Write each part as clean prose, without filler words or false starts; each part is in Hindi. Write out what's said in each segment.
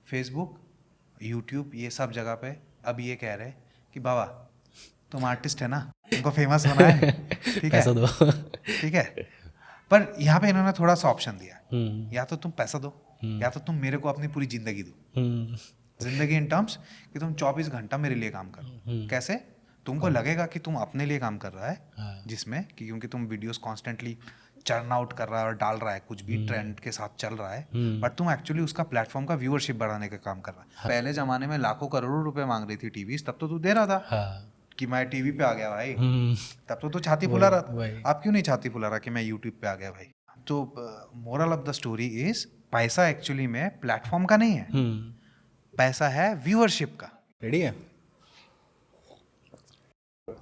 फेसबुक, यूट्यूब, ये सब जगह पे अब ये कह रहे कि बाबा तुम आर्टिस्ट है ना, तुमको फेमस होना है, ठीक है, पैसा दो। ठीक है। पर यहाँ पे इन्होंने थोड़ा सा ऑप्शन दिया, हम्म। या तो तुम पैसा दो या तो तुम मेरे को अपनी पूरी जिंदगी दो। हम्म। जिंदगी इन टर्म्स कि तुम 24 घंटा मेरे लिए काम करो। कैसे? तुमको लगेगा कि तुम अपने लिए काम कर रहा है, हाँ। जिसमें कि क्योंकि तुम वीडियोस कॉन्स्टेंटली चर्न आउट कर रहा है और डाल रहा है, कुछ भी ट्रेंड के साथ चल रहा है, बट तुम एक्चुअली उसका प्लेटफॉर्म का व्यूअरशिप बढ़ाने का काम कर रहा है। पहले जमाने में लाखों करोड़ों रुपए मांग रही थी टीवी, तब तो तू दे रहा था हाँ। कि मैं टीवी पे आ गया भाई, हम्म। तब तो तू छाती फुला रहा था। वही। आप क्यों नहीं छाती फुला रहा कि मैं यूट्यूब पे आ गया भाई? तो moral of the story is, पैसा एक्चुअली में प्लेटफॉर्म का नहीं है, पैसा है व्यूअरशिप का। रेडी है?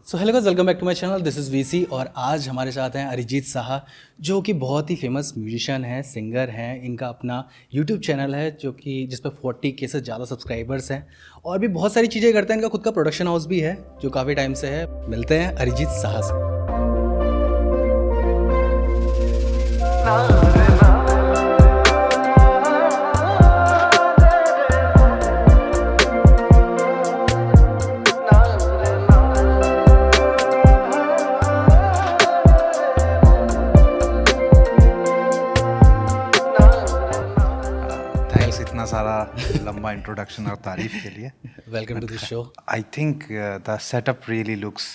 So hello guys, welcome back to my channel, this is VC. और आज हमारे साथ हैं अरिजीत साहा, जो कि बहुत ही फेमस म्यूजिशियन हैं, सिंगर हैं। इनका अपना यूट्यूब चैनल है जो कि जिस पर 40K से ज़्यादा सब्सक्राइबर्स हैं, और भी बहुत सारी चीज़ें करते हैं। इनका खुद का प्रोडक्शन हाउस भी है जो काफ़ी टाइम से है। मिलते हैं अरिजीत साहा से। थैंक्स इतना सारा लंबा इंट्रोडक्शन और तारीफ के लिए। Welcome to the show. I think the setup really looks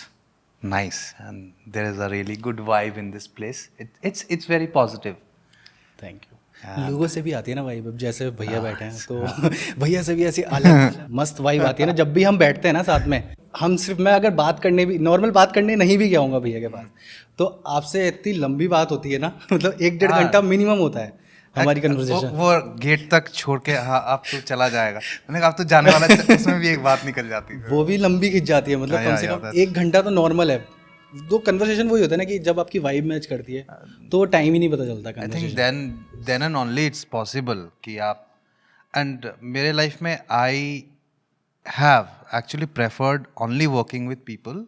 nice and there is a really good vibe in this place. It's very positive. Thank you. लोगों से भी आती है ना वाइब, अब जैसे भैया बैठे हैं तो भैया से भी ऐसी अलग मस्त वाइब आती है ना जब भी हम बैठते हैं ना साथ में। हम सिर्फ, मैं अगर बात करने भी, नॉर्मल बात करने नहीं भी गया हूँगा भैया के पास, तो आपसे इतनी लंबी बात होती है ना, मतलब 1-1.5 घंटा मिनिमम होता है हमारी कन्वर्सेशन। वो गेट तक छोड़ के, हाँ अब तो चला जाएगा, मैंने कहा अब तो जाने वाला है, उसमें भी एक बात निकल जाती है। वो भी लंबी खिंच जाती है, मतलब कम से कम 1 घंटा तो नॉर्मल है। तो कन्वर्सेशन वही होता है ना कि जब आपकी वाइब मैच करती है तो टाइम ही नहीं पता चलता। I think then and only it's possible कि आप, एंड मेरे लाइफ में I have actually preferred only working with people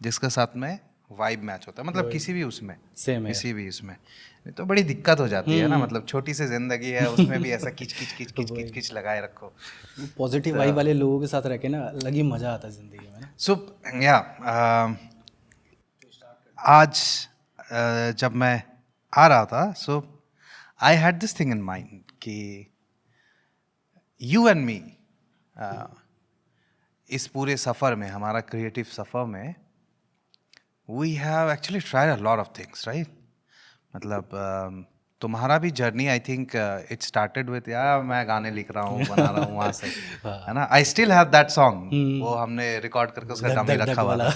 जिसके साथ में वाइब मैच होता है, मतलब किसी भी उसमें, सेम है। किसी भी उसमें। नहीं तो बड़ी दिक्कत हो जाती है ना, मतलब छोटी सी जिंदगी है, उसमें भी ऐसा किच किच किच किच किच किच लगाए रखो। पॉजिटिव वाइब वाले लोगों के साथ रह के ना अलग ही मज़ा आता है ज़िंदगी में ना। सो या आज जब मैं आ रहा था, so I had this thing in mind कि यू एंड मी, इस पूरे सफ़र में, हमारा क्रिएटिव सफ़र में, we have actually tried a lot of things, right? मतलब तुम्हारा भी journey, I think it started with, या मैं गाने लिख रहा हूँ, बना रहा हूँ, वहाँ से, है ना? I still have that song, वो हमने रिकॉर्ड करके उसका डमी रखा हुआ था,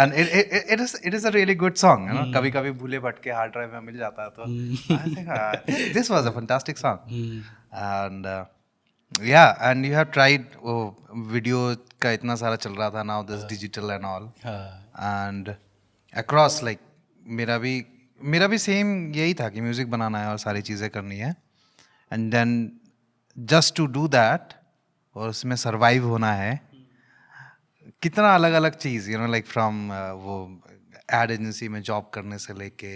and it is a really good song, है ना? कभी कभी भूले भटके हार्ड ड्राइव में मिल जाता है, तो I think this was a fantastic song. And या, एंड यू हैव ट्राइड, वो वीडियो का इतना सारा चल रहा था, now this digital and all, and across like मेरा भी सेम यही था कि म्यूज़िक बनाना है और सारी चीज़ें करनी है, and then just to do that, और उसमें सरवाइव होना है, कितना अलग अलग चीज़, यू नो, लाइक फ्रॉम वो एड एजेंसी में जॉब करने से लेके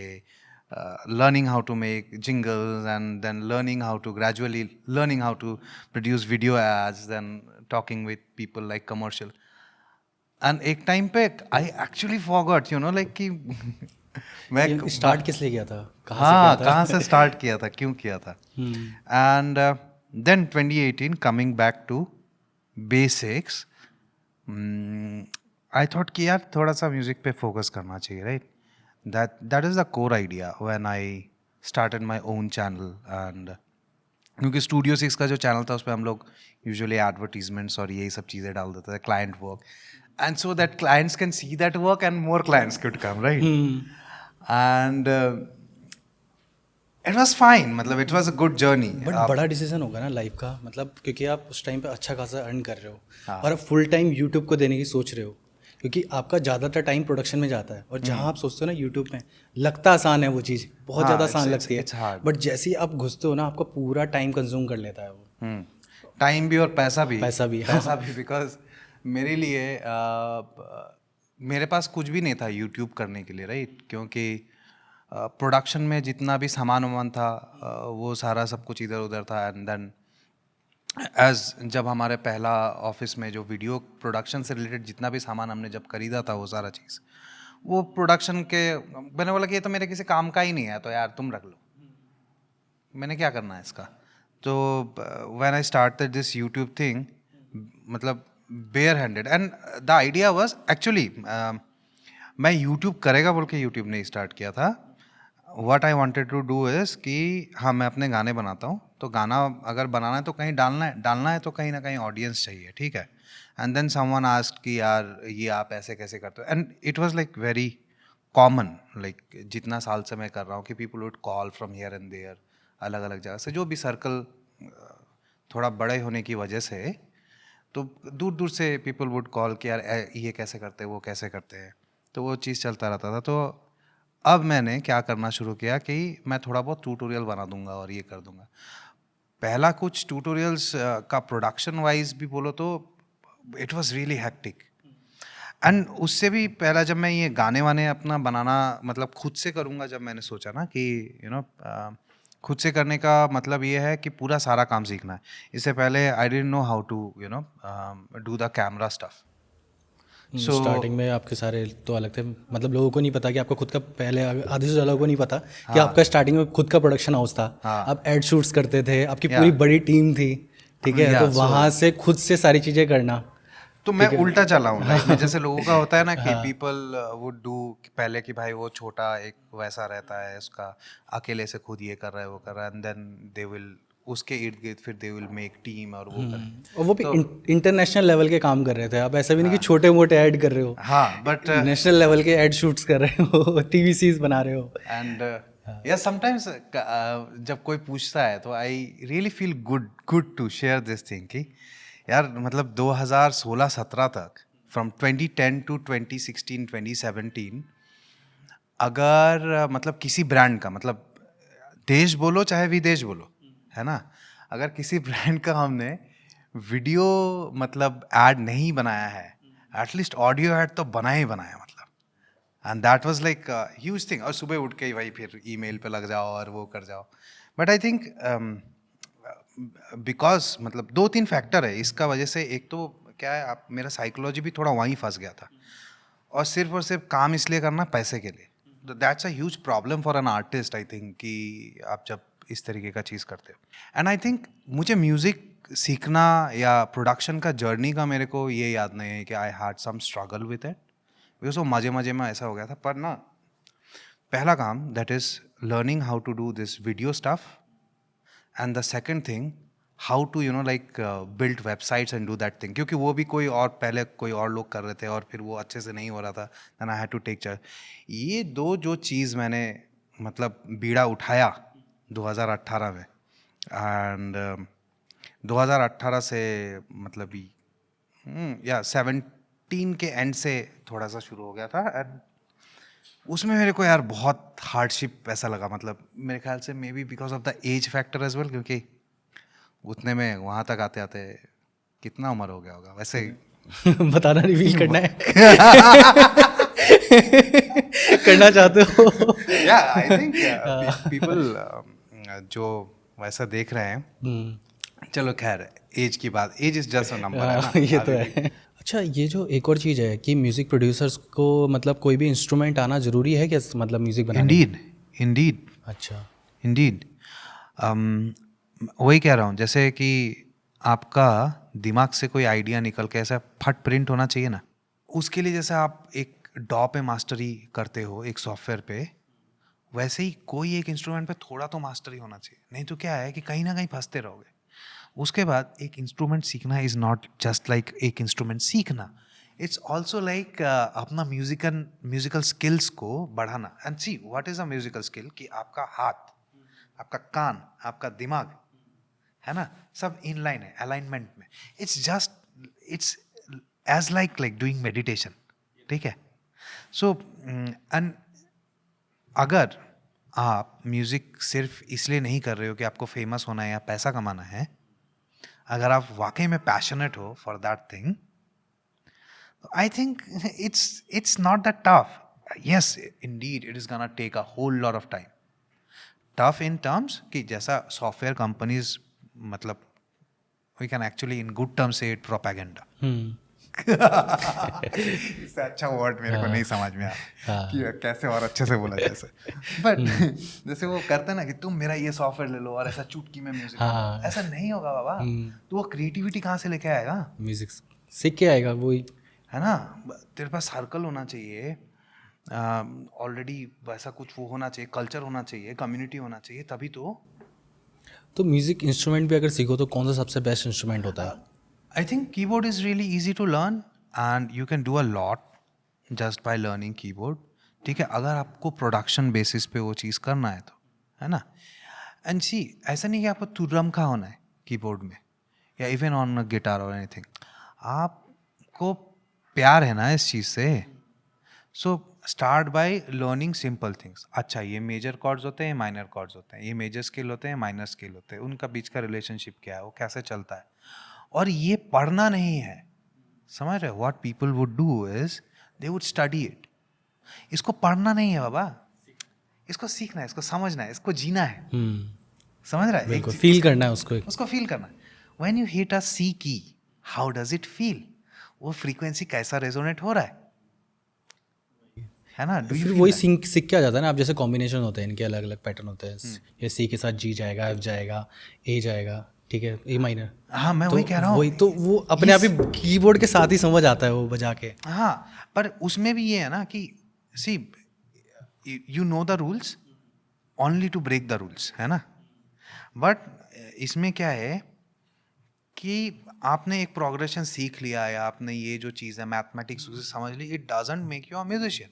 learning how to make jingles, and then learning how to gradually learning how to produce video ads, then talking with people like commercial, and एक टाइम पे I actually forgot, you know, like कि मैं स्टार्ट किस लिए किया था, हाँ, कहाँ से स्टार्ट किया था, क्यों किया था। And then 2018 coming back to basics, I thought कि यार थोड़ा सा म्यूजिक पे फोकस करना चाहिए, right? That is the core idea when I started my own channel. And क्योंकि स्टूडियो 6 का जो चैनल था, उस पर हम लोग यूजुअली एडवर्टीजमेंट्स और यही सब चीज़ें डाल देते थे, client work, and so that clients can see that work and more clients could come, right? And it was fine, मतलब it was a good journey. But बड़ा डिसीजन होगा ना लाइफ का, मतलब क्योंकि आप उस टाइम पे अच्छा खासा अर्न कर रहे हो और आप फुल टाइम यूट्यूब को देने की सोच रहे हो, क्योंकि आपका ज़्यादातर टाइम प्रोडक्शन में जाता है, और जहाँ आप सोचते हो ना यूट्यूब में, लगता आसान है वो चीज़, बहुत ज़्यादा आसान लगती है, बट जैसे ही आप घुसते हो ना, आपका पूरा टाइम कंज्यूम कर लेता है वो। टाइम भी और पैसा भी, पैसा भी बिकॉज मेरे लिए मेरे पास कुछ भी नहीं था यूट्यूब करने के लिए, राइट? क्योंकि प्रोडक्शन में जितना भी सामान वामान था, वो सारा सब कुछ इधर उधर था, एंड देन एज जब हमारे पहला ऑफिस में जो वीडियो प्रोडक्शन से रिलेटेड जितना भी सामान हमने जब खरीदा था वो सारा चीज़, वो प्रोडक्शन के मैंने बोला कि ये तो मेरे किसी काम का ही नहीं है, तो यार तुम रख लो, मैंने क्या करना है इसका। तो when I started this YouTube thing, मतलब bare handed, and the idea was actually, मैं यूट्यूब करेगा बोल के यूट्यूब नहीं स्टार्ट किया था। What I wanted to do is कि हाँ, मैं अपने गाने बनाता हूँ, तो गाना अगर बनाना है तो कहीं डालना है तो कहीं ना कहीं ऑडियंस चाहिए, ठीक है। एंड देन समवन आस्क्ड कि यार ये आप ऐसे कैसे करते हो, and it was like very common, like जितना साल से मैं कर रहा हूँ कि people would call from here and there, अलग अलग जगह से, जो भी सर्कल थोड़ा बड़े होने की वजह से, तो दूर दूर से पीपल वुड कॉल कि यार ये कैसे करते हैं, वो कैसे करते हैं, तो वो चीज़ चलता रहता था। तो अब मैंने क्या करना शुरू किया कि मैं थोड़ा बहुत ट्यूटोरियल बना दूंगा और ये कर दूंगा। पहला कुछ ट्यूटोरियल्स का प्रोडक्शन वाइज भी बोलो तो it was really hectic, and उससे भी पहला जब मैं ये गाने वाने अपना बनाना मतलब खुद से करूँगा, जब मैंने सोचा ना कि खुद से करने का मतलब ये है कि पूरा सारा काम सीखना है। इससे पहले I didn't know how to do the camera stuff. So starting में आपके सारे तो अलग थे, मतलब लोगों को नहीं पता कि आपका खुद का, पहले आधे से ज़्यादा लोगों को नहीं पता कि आपका स्टार्टिंग में खुद का प्रोडक्शन हाउस था। आप एड शूट्स करते थे, आपकी पूरी बड़ी टीम थी, ठीक है, तो वहाँ से खुद से सारी चीज़ें करना। तो मैं उल्टा चला हूँ लाइफ में, जैसे लोगों का होता है ना कि पीपल वुड डू पहले कि भाई वो छोटा एक वैसा रहता है, उसका अकेले से खुद ये कर रहा है वो कर रहा है, एंड देन दे विल उसके इर्द गिर्द फिर दे विल मेक टीम और वो करें। और वो भी तो इंटरनेशनल लेवल के काम कर रहे थे आप, ऐसा भी नहीं कि छोटे मोटे ऐड कर रहे हो। हाँ, बट नेशनल लेवल के ऐड शूट्स कर रहे हो, टीवी सीरीज बना रहे हो। एंड या समटाइम्स जब कोई पूछता है तो I really feel good to share this thing कि यार मतलब 2016-17 तक, फ्रॉम 2010 टू 2016 2017, अगर मतलब किसी ब्रांड का, मतलब देश बोलो चाहे विदेश बोलो, है ना, अगर किसी ब्रांड का हमने वीडियो मतलब ऐड नहीं बनाया है, एटलीस्ट ऑडियो ऐड तो बना ही बनाया, मतलब and that was like huge thing. और सुबह उठ के ही भाई फिर ईमेल पे लग जाओ और वो कर जाओ। बट आई थिंक बिकॉज मतलब दो तीन फैक्टर है इसका वजह से। एक तो क्या है, आप मेरा साइकोलॉजी भी थोड़ा वहीं फंस गया था, और सिर्फ काम इसलिए करना पैसे के लिए, तो that's a huge problem for an artist I think, कि आप जब इस तरीके का चीज़ करते हो। एंड आई थिंक मुझे म्यूज़िक सीखना या प्रोडक्शन का जर्नी का मेरे को ये याद नहीं है कि I had some struggle with it, because वो मजे मजे में ऐसा हो गया था। पर ना, पहला काम that is learning how to do this video stuff, and the second thing how to like build websites and do that thing, क्योंकि वो भी कोई और पहले कोई और लोग कर रहे थे और फिर वो अच्छे से नहीं हो रहा था, then I had to take charge. ये दो जो चीज़ मैंने मतलब बीड़ा उठाया 2018 में, एंड 2018 से मतलब या 17 के एंड से थोड़ा सा शुरू हो गया था, एंड उसमें मेरे को यार बहुत हार्डशिप ऐसा लगा, मतलब मेरे ख्याल से maybe because of the age factor as well, क्योंकि उतने में वहाँ तक आते आते कितना उम्र हो गया होगा वैसे बताना, रिवील करना है? करना चाहते हो? या आई थिंक पीपल जो वैसा देख रहे हैं, चलो खैर एज की बात, age is just a number, है ना। ये तो है। अच्छा, ये जो एक और चीज़ है कि म्यूज़िक प्रोड्यूसर्स को मतलब कोई भी इंस्ट्रूमेंट आना ज़रूरी है क्या, मतलब म्यूज़िक बनाने में? इंडीड अच्छा। इंडीड वही कह रहा हूँ, जैसे कि आपका दिमाग से कोई आइडिया निकल के ऐसा फट प्रिंट होना चाहिए ना, उसके लिए जैसे आप एक डॉ पे मास्टरी करते हो एक सॉफ्टवेयर पे, वैसे ही कोई एक इंस्ट्रूमेंट पे थोड़ा तो मास्टरी होना चाहिए, नहीं तो क्या है कि कहीं ना कहीं फंसते रहोगे। उसके बाद एक इंस्ट्रूमेंट सीखना इज नॉट जस्ट लाइक एक इंस्ट्रूमेंट सीखना, इट्स ऑल्सो लाइक अपना म्यूजिकल स्किल्स को बढ़ाना। And see what is a musical skill, कि आपका हाथ, आपका कान, आपका दिमाग, है ना, सब इन लाइन है, अलाइनमेंट में। It's as like doing meditation, ठीक है। सो एंड अगर आप म्यूज़िक सिर्फ इसलिए नहीं कर रहे हो कि आपको फेमस होना है या पैसा कमाना है, अगर आप वाकई में पैशनेट हो for that thing, I think it's not that tough. Yes indeed it is gonna take a whole lot of time, tough in terms कि जैसा सॉफ्टवेयर कंपनीज मतलब we can actually in good term से इट प्रोपेगेंडा. इससे अच्छा वर्ड मेरे को नहीं समझ में आया कि कैसे और अच्छे से बोला जैसे. बट जैसे वो करते ना कि तुम मेरा ये सॉफ्टवेयर ले लो और ऐसा चुटकी में म्यूजिक, ऐसा नहीं होगा बाबा. तो वो क्रिएटिविटी कहाँ से लेके आएगा? म्यूजिक सीख के आएगा वही, है ना. तेरे पास सर्कल होना चाहिए ऑलरेडी, वैसा कुछ वो होना चाहिए, कल्चर होना चाहिए, कम्युनिटी होना चाहिए, तभी तो म्यूजिक इंस्ट्रूमेंट भी अगर सीखो तो कौन सा सबसे बेस्ट इंस्ट्रूमेंट होता है? I think keyboard is really easy to learn and you can do a lot just by learning keyboard. ठीक है, अगर आपको प्रोडक्शन बेसिस पे वो चीज़ करना है तो, है ना. एंड सी, ऐसा नहीं कि आपको तुर्रम का होना है कीबोर्ड में या इवन ऑन गिटार और एनीथिंग. आपको प्यार है ना इस चीज़ से. So start by learning simple things. अच्छा, ये मेजर कॉर्ड्स होते हैं, माइनर कॉर्ड्स होते हैं, ये मेजर स्केल होते हैं, माइनर स्केल होते हैं, उनका बीच का रिलेशनशिप क्या है, वो कैसे चलता है. और ये पढ़ना नहीं है, समझ रहे हो. What people would do is they would study it. इसको पढ़ना नहीं है बाबा, इसको सीखना है, इसको समझना है, इसको जीना है. समझ रहा है, बिल्कुल फील करना है उसको, उसको फील करना है. व्हेन यू हिट अ सी की, हाउ डज इट फील? वो फ्रीक्वेंसी कैसा रेजोनेट हो रहा है ना. डू फिर यू वही सीख के आ जाता है ना. आप जैसे कॉम्बिनेशन होते हैं इनके, अलग अलग पैटर्न होते हैं. ये सी के साथ जी जाएगा, एफ जाएगा, ए जाएगा, ठीक है, ए माइनर. हाँ, मैं वही कह रहा हूँ. वही तो वो अपने आप ही कीबोर्ड के साथ ही समझ आता है वो बजा के. हाँ, पर उसमें भी ये है ना कि see, you know the rules only to break the rules, है ना. बट इसमें क्या है कि आपने एक प्रोग्रेशन सीख लिया है, आपने ये जो चीज़ है मैथमेटिक्स उसे समझ ली, it doesn't make you a musician.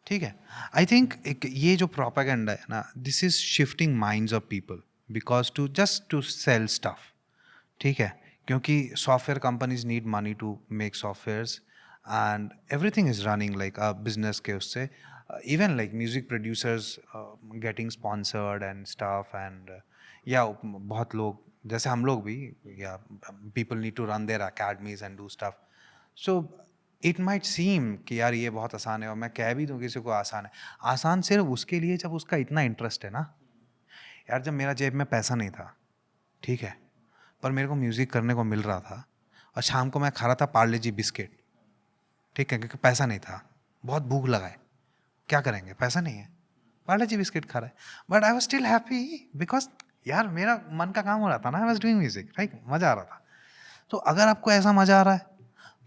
ठीक है. आई थिंक ये जो प्रोपेगेंडा है ना, this is shifting minds of people because to just to sell stuff. ठीक है, क्योंकि software companies need money to make softwares and everything is running like a business के उससे. Even like music producers getting sponsored and stuff and या बहुत लोग जैसे हम लोग भी, या people need to run their academies and do stuff. So it might seem कि यार ये बहुत आसान है, और मैं कह भी दूँ किसी को आसान है. आसान सिर्फ उसके लिए जब उसका इतना इंटरेस्ट है ना. यार जब मेरा जेब में पैसा नहीं था, ठीक है, पर मेरे को म्यूज़िक करने को मिल रहा था, और शाम को मैं खा रहा था पार्ले जी बिस्किट, ठीक है, क्योंकि पैसा नहीं था, बहुत भूख लगा है, क्या करेंगे, पैसा नहीं है, पार्ले जी बिस्किट खा रहा है. But I was still happy because यार मेरा मन का काम हो रहा था ना. I was doing music, right, मज़ा आ रहा था. तो अगर आपको ऐसा मज़ा आ रहा है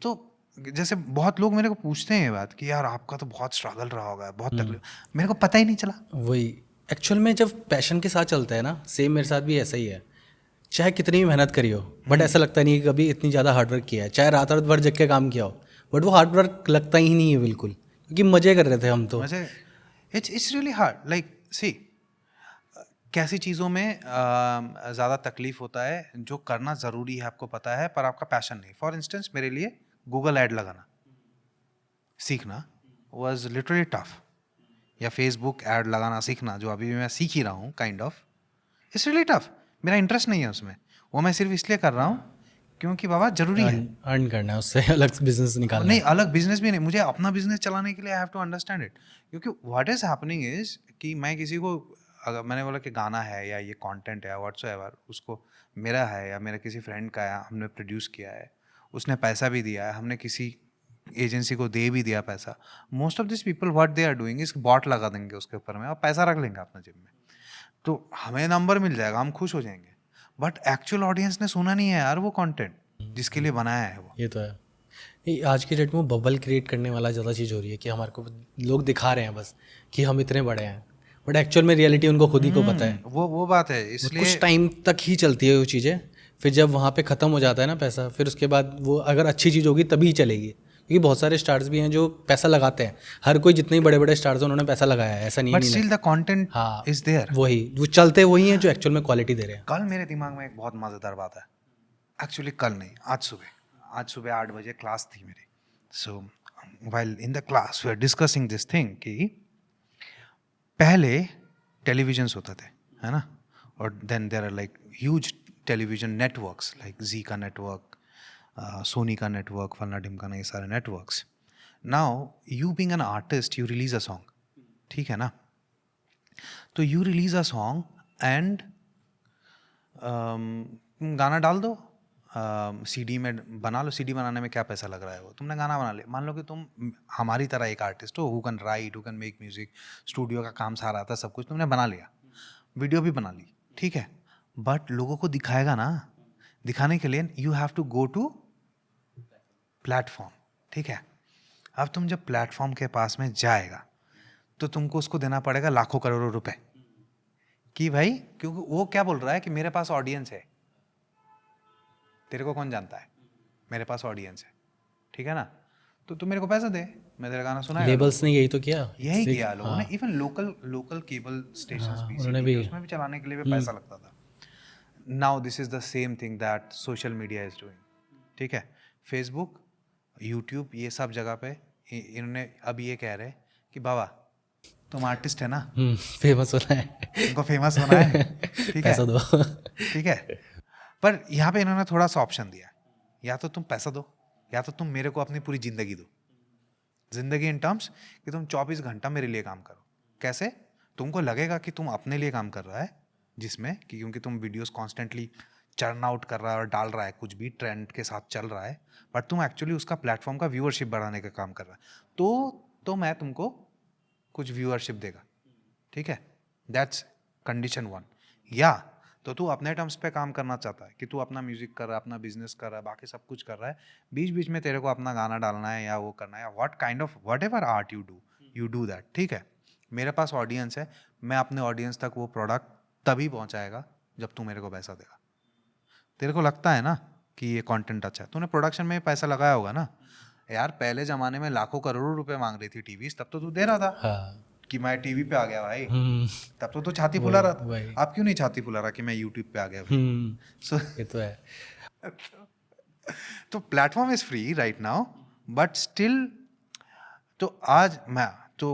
तो, जैसे बहुत लोग मेरे को पूछते हैं ये बात कि यार आपका तो बहुत स्ट्रगल रहा होगा, बहुत तकलीफ, मेरे को पता ही नहीं चला. वही एक्चुअल में जब पैशन के साथ चलता है ना, सेम मेरे साथ भी ऐसा ही है. चाहे कितनी भी मेहनत करी हो, बट ऐसा लगता नहीं कि कभी इतनी ज़्यादा हार्डवर्क किया है. चाहे रात रात भर जग के काम किया हो, बट वो हार्डवर्क लगता ही नहीं है बिल्कुल, क्योंकि मज़े कर रहे थे हम तो. मुझे इट्स रियली हार्ड. लाइक सी, कैसी चीज़ों में ज़्यादा तकलीफ होता है जो करना ज़रूरी है, आपको पता है, पर आपका पैशन नहीं. फॉर इंस्टेंस मेरे लिए गूगल ऐड लगाना सीखना वॉज लिटरली टफ, या फेसबुक ऐड लगाना सीखना, जो अभी भी मैं सीख ही रहा हूँ kind of, it's really tough. मेरा इंटरेस्ट नहीं है उसमें, वो मैं सिर्फ इसलिए कर रहा हूँ क्योंकि बाबा जरूरी है. अर्न करना है उससे, अलग बिजनेस निकालना नहीं, अलग बिजनेस भी नहीं, मुझे अपना बिजनेस चलाने के लिए I have to understand it. क्योंकि व्हाट इज हैपनिंग इज कि मैं किसी को, अगर मैंने बोला कि गाना है या ये कंटेंट है व्हाट्सएवर, उसको मेरा है या मेरा किसी फ्रेंड का है, हमने प्रोड्यूस किया है, उसने पैसा भी दिया है, हमने किसी एजेंसी को दे भी दिया पैसा. Most of this people what they are doing is bot लगा देंगे उसके ऊपर में और पैसा रख लेंगे अपने जेब में, तो हमें नंबर मिल जाएगा, हम खुश हो जाएंगे. बट एक्चुअल ऑडियंस ने सुना नहीं है यार वो कंटेंट जिसके लिए बनाया है वो. ये तो है. ये आज के डेट में बबल क्रिएट करने वाला ज़्यादा चीज़ हो रही है कि हमारे को लोग दिखा रहे हैं बस कि हम इतने बड़े हैं, बट एक्चुअल में रियलिटी उनको खुद ही को पता है. वो बात है. इसलिए कुछ टाइम तक ही चलती है वो चीज़ें, फिर जब वहाँ पे ख़त्म हो जाता है ना पैसा, फिर उसके बाद वो अगर अच्छी चीज़ होगी तभी चलेगी. क्योंकि बहुत सारे स्टार्स भी हैं जो पैसा लगाते हैं, हर कोई जितने बड़े बड़े स्टार्स हैं उन्होंने पैसा लगाया है, ऐसा नहीं है. बट स्टिल द कंटेंट हाँ इज देयर. वही वो चलते वही हैं जो एक्चुअल में क्वालिटी दे रहे हैं. कल मेरे दिमाग में एक बहुत मज़ेदार बात है. एक्चुअली कल नहीं, आज सुबह 8 बजे क्लास थी मेरी. So while in the class we are discussing this thing कि पहले टेलीविजन्स होते थे, है ना, और then there are like huge television networks like Zee का नेटवर्क, सोनी का नेटवर्क, फलना ढिमकाना, ये सारे networks. Now you being an artist you release a song, ठीक है ना, तो you release a song and तुम गाना डाल दो, सीडी में बना लो, सीडी बनाने में क्या पैसा लग रहा है, वो तुमने गाना बना लिया। मान लो कि तुम हमारी तरह एक आर्टिस्ट हो, who can write, who can make music, studio का काम सारा आता है, सब कुछ तुमने बना लिया, वीडियो भी बना ली, ठीक है, बट लोगों को दिखाएगा ना, दिखाने के लिए you have to go to platform, ठीक है। अब तुम जब प्लेटफॉर्म के पास में जाएगा तो तुमको उसको देना पड़ेगा लाखों करोड़ों रुपए कि भाई, क्योंकि वो क्या बोल रहा है कि मेरे पास ऑडियंस है, तेरे को कौन जानता है, मेरे पास ऑडियंस है, ठीक है ना, तो तू मेरे को पैसा दे, मैं तेरा गाना सुनाएगा। लेबल्स ने यही तो किया, यही किया लोगों ने, इवन लोकल केबल स्टेशंस भी, उन्होंने CTV, भी उसमें भी चलाने के लिए भी पैसा लगता था। Now this is the same thing that social media is doing, ठीक है। फेसबुक, यूट्यूब, ये सब जगह पे इन्होंने अब ये कह रहे कि बाबा तुम आर्टिस्ट है ना, फेमस होना है, तुमको फेमस होना है, ठीक है, पैसा दो। ठीक है। पर यहाँ पे इन्होंने थोड़ा सा ऑप्शन दिया, या तो तुम पैसा दो, या तो तुम मेरे को अपनी पूरी जिंदगी दो। जिंदगी इन टर्म्स कि तुम 24 घंटा मेरे लिए काम करो। कैसे? तुमको लगेगा कि तुम अपने लिए काम कर रहा है, जिसमें कि क्योंकि तुम वीडियोस कॉन्स्टेंटली चर्न आउट कर रहा है और डाल रहा है, कुछ भी ट्रेंड के साथ चल रहा है, बट तुम एक्चुअली उसका प्लेटफॉर्म का व्यूअरशिप बढ़ाने का काम कर रहा है, तो मैं तुमको कुछ व्यूअरशिप देगा, ठीक है। That's condition 1। या तो तू अपने टर्म्स पे काम करना चाहता है कि तू अपना म्यूजिक कर रहा है, अपना बिजनेस कर रहा है, बाकी सब कुछ कर रहा है, बीच बीच में तेरे को अपना गाना डालना है या वो करना है, what kind of what ever art you do that, ठीक है। मेरे पास ऑडियंस है, मैं अपने ऑडियंस तक वो प्रोडक्ट तभी पहुंचाएगा जब तू मेरे को पैसा देगा। तेरे को लगता है ना कि ये कंटेंट अच्छा है, तूने प्रोडक्शन में पैसा लगाया होगा ना यार। पहले जमाने में लाखों करोड़ों रुपए मांग रही थी टीवीज, तब तो तू दे रहा था हाँ, कि मैं टीवी पे आ गया भाई, तब तो तू छाती फुला रहा था। वही। आप क्यों नहीं छाती फुला रहा कि मैं यूट्यूब पे आ गया भाई? सो ये तो है। तो platform is free right now, but still, तो आज मैं तो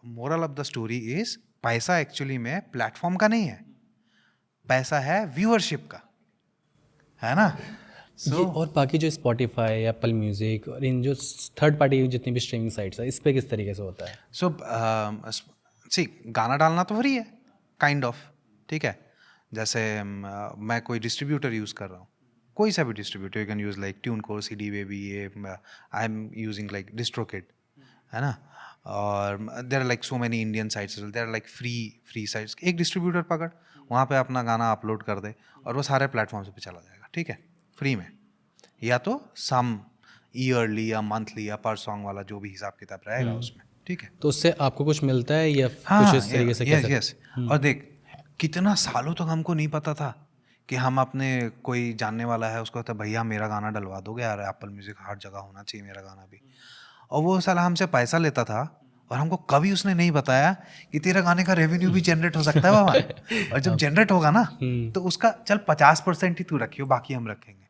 moral of the story is, पैसा एक्चुअली में प्लेटफॉर्म का नहीं है, पैसा है व्यूअरशिप का, है ना। ये और बाकी जो स्पॉटिफाई, एप्पल म्यूजिक और इन जो थर्ड पार्टी जितनी भी स्ट्रीमिंग साइट्स है, इस पे किस तरीके से होता है? सो सी, गाना डालना तो फ्री है काइंड ऑफ, ठीक है। जैसे मैं कोई डिस्ट्रीब्यूटर यूज़ कर रहा हूँ, कोई सा भी distributor, you can use like TuneCore, CD Baby, ये I am using like DistroKid, है ना। और there are like so many Indian sites, there are like free sites. एक डिस्ट्रीब्यूटर पकड़, वहाँ पे अपना गाना अपलोड कर दे और वो सारे प्लेटफॉर्म्स पे चला जाएगा, ठीक है, फ्री में। या तो सम ईयरली या मंथली या पर सॉन्ग वाला जो भी हिसाब किताब रहेगा उसमें, ठीक है। तो उससे आपको कुछ मिलता है या हाँ, कुछ इस तरीके से कैसे? यस। और देख, कितना सालों तक हमको नहीं पता था कि हम अपने कोई जानने वाला है उसको कहते भैया मेरा गाना डलवा दोगे यार, एप्पल म्यूजिक हर जगह होना चाहिए मेरा गाना भी, और वो साला हमसे पैसा लेता था और हमको कभी उसने नहीं बताया कि तेरा गाने का रेवेन्यू भी जनरेट हो सकता है बाबा। और जब जनरेट होगा ना तो उसका चल 50% ही तू रखियो, बाकी हम रखेंगे।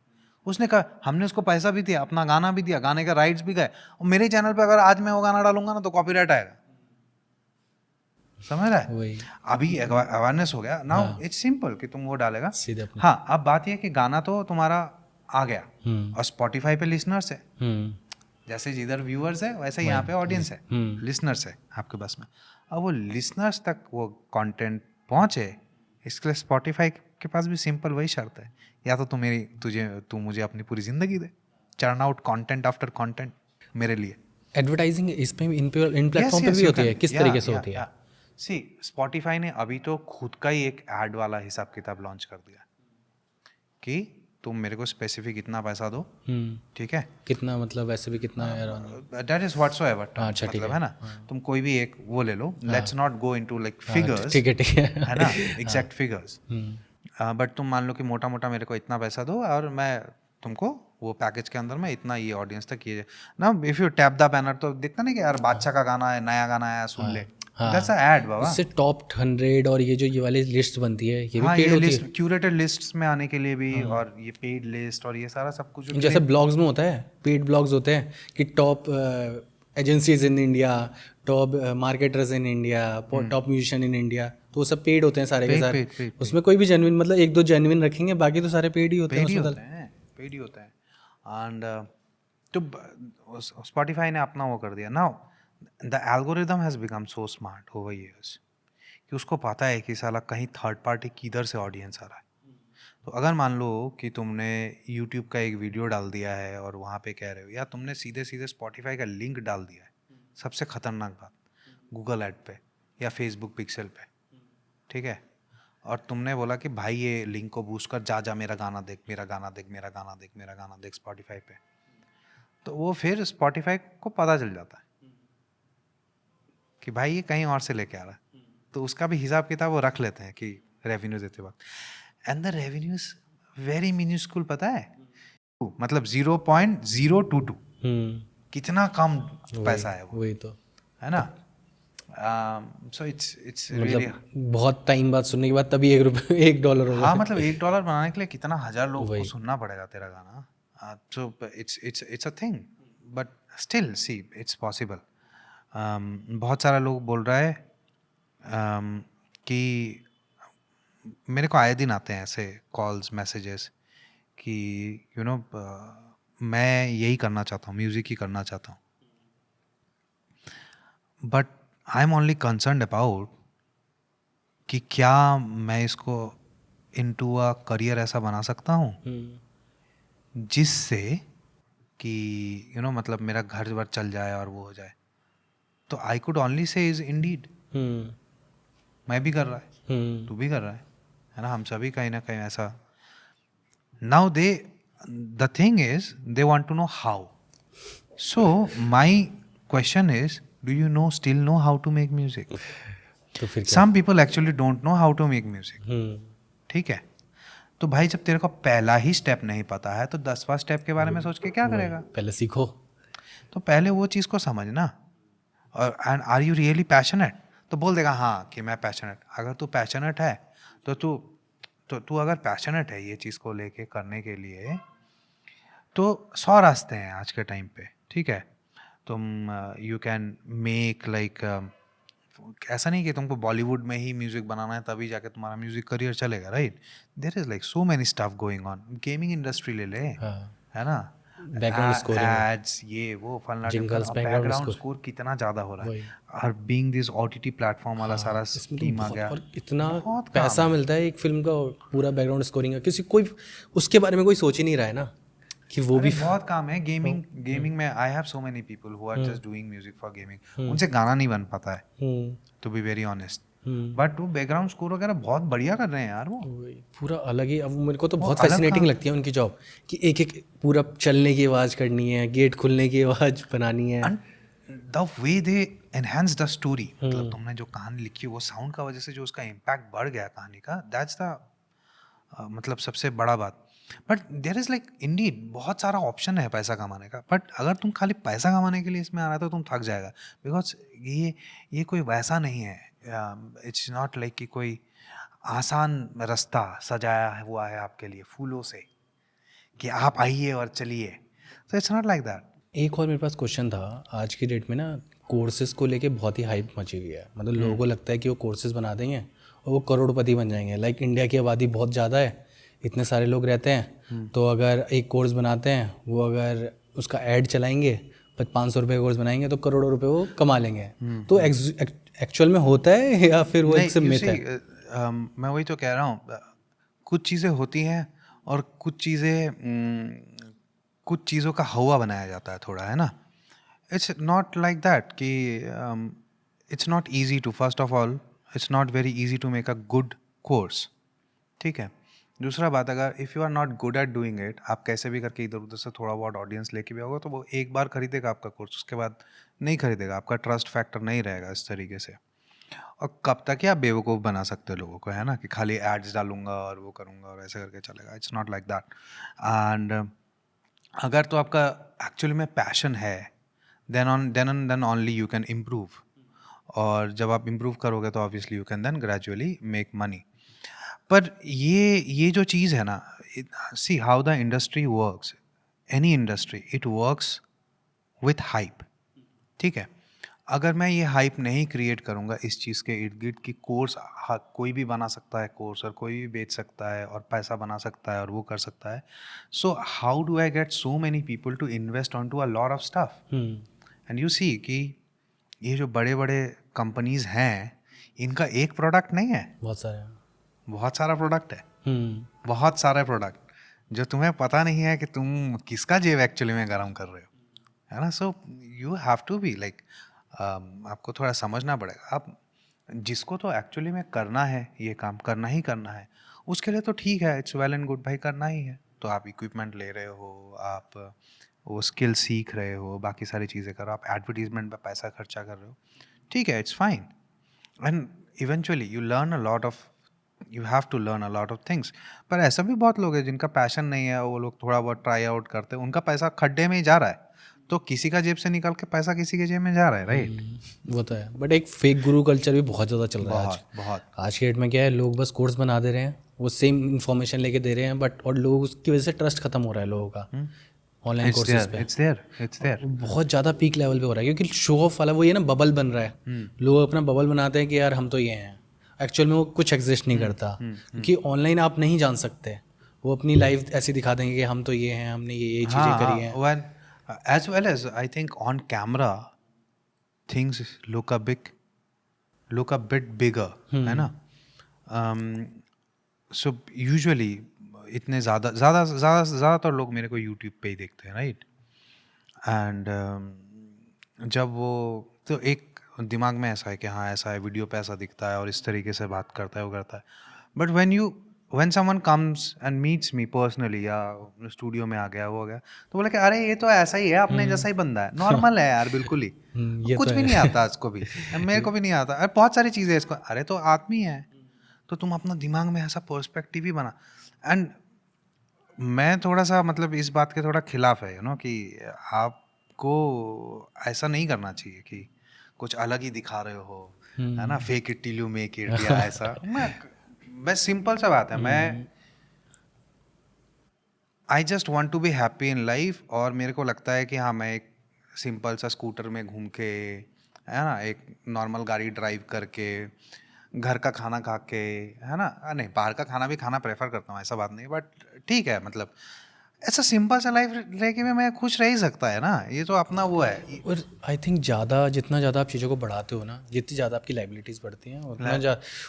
उसने कहा, हमने उसको पैसा भी दिया, अपना गाना भी दिया, गाने का राइट्स भी गए, और मेरे चैनल पे अगर आज मैं वो गाना डालूंगा ना तो कॉपीराइट आएगा, समझ रहा है। वही अभी अवेयरनेस हो गया नाउ, इट्स सिंपल कि तुम वो डालेगा। सीधे अपने। हाँ, अब बात ये है कि गाना तो तुम्हारा आ गया और स्पॉटिफाई पे लिसनर्स है, जैसे जिधर व्यूअर्स है वैसे यहाँ पे ऑडियंस है, लिसनर्स है आपके पास में। अब वो लिसनर्स तक वो कंटेंट पहुँचे, इसके लिए स्पॉटिफाई के पास भी सिंपल वही शर्त है, या तो तू मुझे अपनी पूरी जिंदगी दे, churn out content after content मेरे लिए। एडवर्टाइजिंग इस पे इन प्लेटफॉर्म पे भी होती है, किस तरीके से होती है? सी, स्पॉटिफाई ने अभी तो खुद का ही एक ऐड वाला हिसाब किताब लॉन्च कर दिया कि तुम मेरे को स्पेसिफिक इतना पैसा दो, ठीक है। कितना मतलब वैसे भी कितना है? दैट इज व्हाट्सोएवर, अच्छा, ठीक मतलब है ना। तुम कोई भी एक वो ले लो, let's not go into like figures, ठीक है है ना, एग्जैक्ट फिगर्स, बट तुम मान लो कि मोटा मोटा मेरे को इतना पैसा दो और मैं तुमको वो पैकेज के अंदर में इतना ये ऑडियंस तक ये ना, if you tap the banner तो दिखता नहीं कि यार बादशाह का गाना है, नया गाना आया, सुन ले, दैट्स अ ऐड बाबा। इससे टॉप 100 और ये वाली लिस्ट बनती है, ये भी हाँ, पेड ये होती लिस्ट है? क्यूरेटेड लिस्ट्स में आने के लिए भी, और ये पेड लिस्ट और ये सारा सब कुछ जैसे ब्लॉग्स में होता है, पेड ब्लॉग्स होते हैं कि top agencies in India, top marketers in India, top musician in India, तो वो सब पेड होते हैं सारे के सारे। उसमें कोई भी जेन्युइन, मतलब एक दो जेन्युइन रखेंगे, बाकी तो सारे पेड ही होते हैं। पेड ही होता है। एंड तो स्पॉटिफाई ने अपना वो कर दिया। Now the algorithm has become so smart over years कि उसको पता है कि साला कहीं थर्ड पार्टी किधर से ऑडियंस आ रहा है। तो अगर मान लो कि तुमने यूट्यूब का एक वीडियो डाल दिया है और वहाँ पे कह रहे हो, या तुमने सीधे सीधे स्पॉटिफाई का लिंक डाल दिया है, सबसे खतरनाक बात, गूगल ऐड पे या फेसबुक पिक्सल पे, ठीक है, और तुमने बोला कि भाई ये लिंक को बूस्ट कर, जा जा मेरा गाना देख, मेरा गाना देख, मेरा गाना देख, मेरा गाना देख स्पॉटिफाई पे, तो वो फिर स्पॉटिफाई को पता चल जाता है कि भाई ये कहीं और से लेके आ रहा है, तो उसका भी हिसाब किताब वो रख लेते हैं कि रेवेन्यू देते वक्त, एंड द रेवेन्यूज वेरी मिन्यूस्कुल, पता है, मतलब 0.022, कितना कम पैसा है वो, वही तो है ना। सो इट्स रियली, मतलब बहुत टाइम बाद सुनने के बाद तभी $1 होगा। हाँ, मतलब $1 बनाने के लिए कितना हजार लोग को सुनना पड़ेगा तेरा गाना, तो it's a thing, but still see it's possible. बहुत सारा लोग बोल रहा है कि मेरे को आए दिन आते हैं ऐसे कॉल्स मैसेजेस कि यू नो मैं यही करना चाहता हूँ, म्यूज़िक ही करना चाहता हूँ, but I am only concerned about कि क्या मैं इसको इनटू अ करियर ऐसा बना सकता हूँ जिससे कि मतलब मेरा घर वर चल जाए और वो हो जाए। तो I could only say is Indeed, मैं भी कर रहा है, तू भी कर रहा है ना, हम सभी कहीं ना कहीं ऐसा। Now the thing is they want to know how, so my question is, do you still know how to make music? तो फिर क्या? Some people actually don't know how to make music, ठीक है, तो भाई जब तेरे को पहला ही स्टेप नहीं पता है तो 10वां स्टेप के बारे में सोच के क्या करेगा? पहले सीखो। तो पहले वो चीज़ को समझना, और and are you really passionate, तो बोल देगा हाँ कि मैं पैशनेट। अगर तू पैशनेट है तो तू अगर पैशनेट है ये चीज़ को लेके करने के लिए, तो 100 रास्ते हैं आज के टाइम पे, ठीक है। तुम यू कैन मेक लाइक, ऐसा नहीं कि तुमको बॉलीवुड में ही म्यूजिक बनाना है तभी जाके तुम्हारा म्यूजिक करियर चलेगा, right? There is like so many stuff going on, gaming industry ले ले, है ना, बैकग्राउंड स्कोरिंग, एड्स, ये वो फलना जिंगल्स, ढिमका, बैकग्राउंड स्कोर कितना ज़्यादा हो रहा है, और बीइंग दिस ओटीटी प्लेटफॉर्म वाला सारा इसमें स्कीम तो आ गया, और इतना बहुत काम पैसा मिलता है एक फिल्म का पूरा बैकग्राउंड स्कोरिंग का, किसी कोई उसके बारे में कोई सोच ही नहीं रहा है ना कि वो भी बहुत काम है। गेमिंग में I have so many people who are just doing music for gaming, उनसे गाना नहीं बन पाता है, to be very honest, but वो बैकग्राउंड स्कोर वगैरह बहुत बढ़िया कर रहे हैं यार, वो पूरा अलग ही। अब मेरे को तो बहुत फैसिनेटिंग लगती है उनकी जॉब, कि एक एक पूरा चलने की आवाज़ करनी है, गेट खुलने की आवाज़ बनानी है, the way they enhance the story, मतलब तुमने जो कहानी लिखी वो साउंड का वजह से जो उसका इम्पैक्ट बढ़ गया कहानी का, दैट्स द मतलब सबसे बड़ा बात। But there is like indeed बहुत सारा ऑप्शन है पैसा कमाने का, बट अगर तुम खाली पैसा कमाने के लिए इसमें आ रहा है तो तुम थक जाएगा, बिकॉज ये कोई वैसा नहीं है, इट्स नॉट लाइक कि कोई आसान रास्ता सजाया हुआ है आपके लिए फूलों से कि आप आइए और चलिए, तो इट्स नॉट लाइक दैट। एक और मेरे पास क्वेश्चन था, आज की डेट में ना कोर्सेज़ को लेके बहुत ही हाइप मची हुई है, मतलब लोगों को लगता है कि वो कोर्सेज़ बना देंगे और वो करोड़पति बन जाएंगे। लाइक इंडिया की आबादी बहुत ज़्यादा है, इतने सारे लोग रहते हैं, तो अगर एक कोर्स बनाते हैं, वो अगर उसका ऐड चलाएंगे, 500 रुपये का कोर्स बनाएंगे तो करोड़ों रुपए वो कमा लेंगे। तो एक्चुअल में होता है या फिर वो एक से मिथ है? मैं वही तो कह रहा हूँ, कुछ चीज़ें होती हैं और कुछ चीज़ों का हवा बनाया जाता है थोड़ा, है ना। इट्स नॉट लाइक दैट कि it's not easy to, first of all it's not very easy to make a good course, ठीक है। दूसरा बात, अगर if you are not good at doing it, आप कैसे भी करके इधर उधर से थोड़ा बहुत ऑडियंस लेके भी आओगे तो वो एक बार खरीदेगा आपका कोर्स, उसके बाद नहीं खरीदेगा, आपका ट्रस्ट फैक्टर नहीं रहेगा इस तरीके से। और कब तक ही आप बेवकूफ़ बना सकते हो लोगों को, है ना, कि खाली एड्स डालूंगा और वो करूँगा और ऐसे करके चलेगा, it's not like that. And अगर तो आपका एक्चुअली में पैशन है, then only you can improve, और जब आप इम्प्रूव करोगे तो obviously you can then gradually make money. पर ये जो चीज़ है ना, see how the industry works, any industry it works with hype, ठीक है। अगर मैं ये हाइप नहीं क्रिएट करूँगा इस चीज़ के इर्द गिर्द कि कोर्स कोई भी बना सकता है कोर्स, और कोई भी बेच सकता है और पैसा बना सकता है और वो कर सकता है, so how do I get so many people to invest on to a lot of stuff? And you see कि ये जो बड़े बड़े कंपनीज हैं, इनका एक प्रोडक्ट नहीं है, बहुत सारे। बहुत सारा प्रोडक्ट है। बहुत सारे प्रोडक्ट जो तुम्हें पता नहीं है कि तुम किसका जेब एक्चुअली में गर्म कर रहे हो, है ना. So you have to be like, आपको थोड़ा समझना पड़ेगा. आप जिसको तो एक्चुअली में करना है, ये काम करना ही करना है, उसके लिए तो ठीक है, इट्स वेल एंड गुड भाई, करना ही है. तो आप इक्विपमेंट ले रहे हो, आप वो स्किल सीख रहे हो, बाकी सारी चीज़ें करो, आप एडवर्टीजमेंट पे पैसा खर्चा कर रहे हो, ठीक है, it's fine. And eventually you learn a lot of, you have to learn a lot of things. पर ऐसा भी बहुत लोग हैं जिनका पैशन नहीं है, वो लोग थोड़ा बहुत ट्राई आउट करते हैं, उनका पैसा खड्डे में ही जा रहा है. तो किसी का जेब से निकाल के पैसा किसी के जेब में जा रहा है, राइट. वो तो है, बट एक फेक गुरु कल्चर भी बहुत ज़्यादा चल रहा है आज. बहुत आज के डेट में क्या है, लोग बस कोर्स बना दे रहे हैं, वो सेम इन्फॉर्मेशन लेके दे रहे हैं, बट और लोग उसकी वजह से ट्रस्ट खत्म हो रहा है लोगों का ऑनलाइन कोर्सेज पे. It's there. बहुत ज़्यादा पीक लेवल पे हो रहा है, क्योंकि शो ऑफ वाला वो ये ना बबल बन रहा है. लोग अपना बबल बनाते हैं कि यार हम तो ये हैं, एक्चुअल में वो कुछ एग्जिस्ट नहीं करता. क्योंकि ऑनलाइन आप नहीं जान सकते, वो अपनी लाइफ ऐसी दिखा देंगे कि हम तो ये हैं, हमने ये चीज़ें करी हैं. As well as I think on camera things look a bit bigger, है ना. So usually इतने ज़्यादातर लोग मेरे को YouTube पे ही देखते हैं, राइट. एंड जब वो तो एक दिमाग में ऐसा है कि हाँ ऐसा है, वीडियो पे ऐसा दिखता है और इस तरीके से बात करता है, वो करता है. But when someone comes and meets me personally, या स्टूडियो में आ गया, वो हो गया, तो बोला कि अरे ये तो ऐसा ही है, अपने जैसा ही बंदा है, नॉर्मल है यार, बिल्कुल ही. कुछ भी नहीं आता इसको भी, मेरे को भी नहीं आता, अरे बहुत सारी चीज़ें इसको, अरे तो आदमी है, तो तुम अपना दिमाग में ऐसा पर्सपेक्टिव ही बना. एंड मैं थोड़ा सा मतलब इस बात के थोड़ा खिलाफ है, कि आपको ऐसा नहीं करना चाहिए कि कुछ अलग ही दिखा रहे हो, है ना, fake it till you make it, या ऐसा. मैं सिंपल सा बात है, मैं I just want to be happy in life. और मेरे को लगता है कि हाँ मैं एक सिंपल सा स्कूटर में घूम के, है ना, एक नॉर्मल गाड़ी ड्राइव करके, घर का खाना खा के, है ना, नहीं बाहर का खाना भी खाना प्रेफर करता हूँ, ऐसा बात नहीं, बट ठीक है, मतलब ऐसा सिंपल सा लाइफ रह के भी मैं खुश रह ही सकता है ना, ये तो अपना वो है. और आई थिंक जितना ज़्यादा आप चीज़ों को बढ़ाते हो ना, जितनी ज़्यादा आपकी लाइबिलिटीज़ बढ़ती हैं,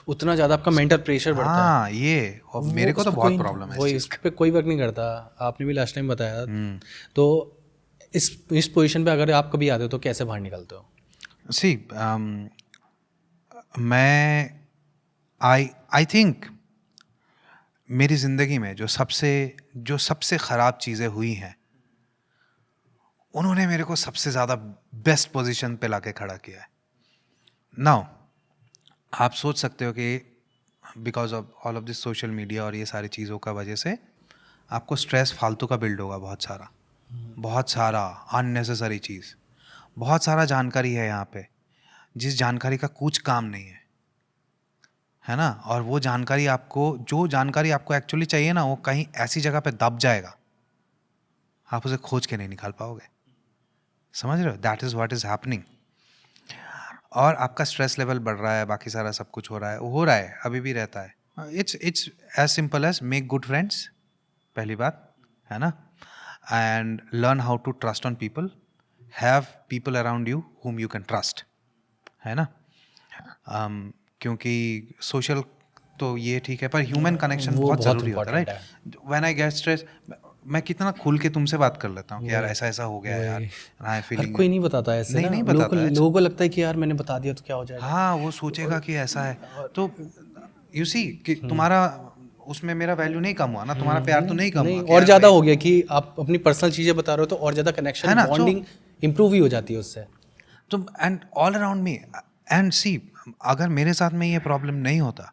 उतना ज़्यादा आपका मेंटल प्रेशर बढ़ता है. हाँ ये, और मेरे को तो बहुत प्रॉब्लम है, वही, इस पे कोई वर्क नहीं करता. आपने भी लास्ट टाइम बताया. तो इस पोजीशन पे अगर आप कभी आते हो तो कैसे बाहर निकलते हो? सी मैं आई थिंक मेरी ज़िंदगी में जो सबसे ख़राब चीज़ें हुई हैं, उन्होंने मेरे को सबसे ज़्यादा बेस्ट पोजीशन पे लाके खड़ा किया है. नाउ आप सोच सकते हो कि because of all of this social media और ये सारी चीज़ों का वजह से आपको स्ट्रेस फालतू का बिल्ड होगा, बहुत सारा अननेसेसरी चीज़, बहुत सारा जानकारी है यहाँ पे, जिस जानकारी का कुछ काम नहीं है ना. और वो जानकारी जो जानकारी आपको एक्चुअली चाहिए ना, वो कहीं ऐसी जगह पे दब जाएगा, आप उसे खोज के नहीं निकाल पाओगे. समझ रहे हो? That is what is happening. और आपका स्ट्रेस लेवल बढ़ रहा है, बाकी सारा सब कुछ हो रहा है, अभी भी रहता है. It's as simple as make good friends, पहली बात, है ना. And learn how to trust on people, have people around you whom you can trust, है ना. क्योंकि सोशल तो ये ठीक है, पर ह्यूमन कनेक्शन बहुत ज़रूरी होता है, right. When I get stress, मैं कितना खुल के तुमसे बात कर लेता हूँ कि यार ऐसा हो गया यार, आई फीलिंग. कोई नहीं बताता ऐसे, नहीं बताता है. लोगों को लगता है कि यार मैंने बता दिया तो क्या हो जाएगा. हाँ, वो सोचेगा कि ऐसा है, तो यू सी कि तुम्हारा उसमें मेरा वैल्यू नहीं कम हुआ ना, तुम्हारा प्यार तो नहीं कम हुआ, और ज़्यादा हो गया कि आप अपनी पर्सनल चीज़ें बता रहे हो, तो और ज़्यादा कनेक्शन, बॉन्डिंग इंप्रूव ही हो जाती है उससे. तो and all around me, and see, अगर मेरे साथ में ये प्रॉब्लम नहीं होता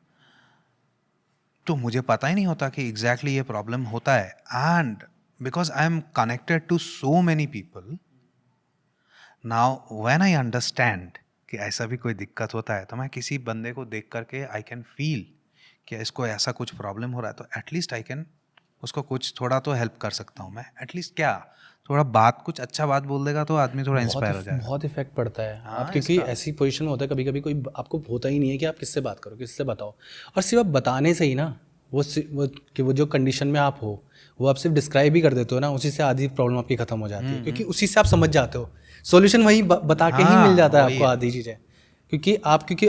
तो मुझे पता ही नहीं होता कि एग्जैक्टली ये प्रॉब्लम होता है. And because I am connected to so many people, now when I understand कि ऐसा भी कोई दिक्कत होता है, तो मैं किसी बंदे को देख करके आई कैन फील कि इसको ऐसा कुछ प्रॉब्लम हो रहा है, तो एटलीस्ट आई कैन उसको कुछ थोड़ा तो हेल्प कर सकता हूँ मैं. एटलीस्ट क्या, थोड़ा कुछ अच्छा बात बोल देगा तो आदमी थोड़ा इंस्पायर हो जाएगा. बहुत इफेक्ट पड़ता है. आप क्योंकि ऐसी पोजीशन में होता है, कभी कभी कोई आपको होता ही नहीं है कि आप किससे बात करो, किससे बताओ. और सिर्फ आप बताने से ही ना, वो जो कंडीशन में आप हो, वो आप सिर्फ डिस्क्राइब ही कर देते हो ना, उसी से आधी प्रॉब्लम आपकी खत्म हो जाती है. क्योंकि उसी से आप समझ जाते हो, सॉल्यूशन वही बता के ही मिल जाता है आपको आधी चीज़ें. क्योंकि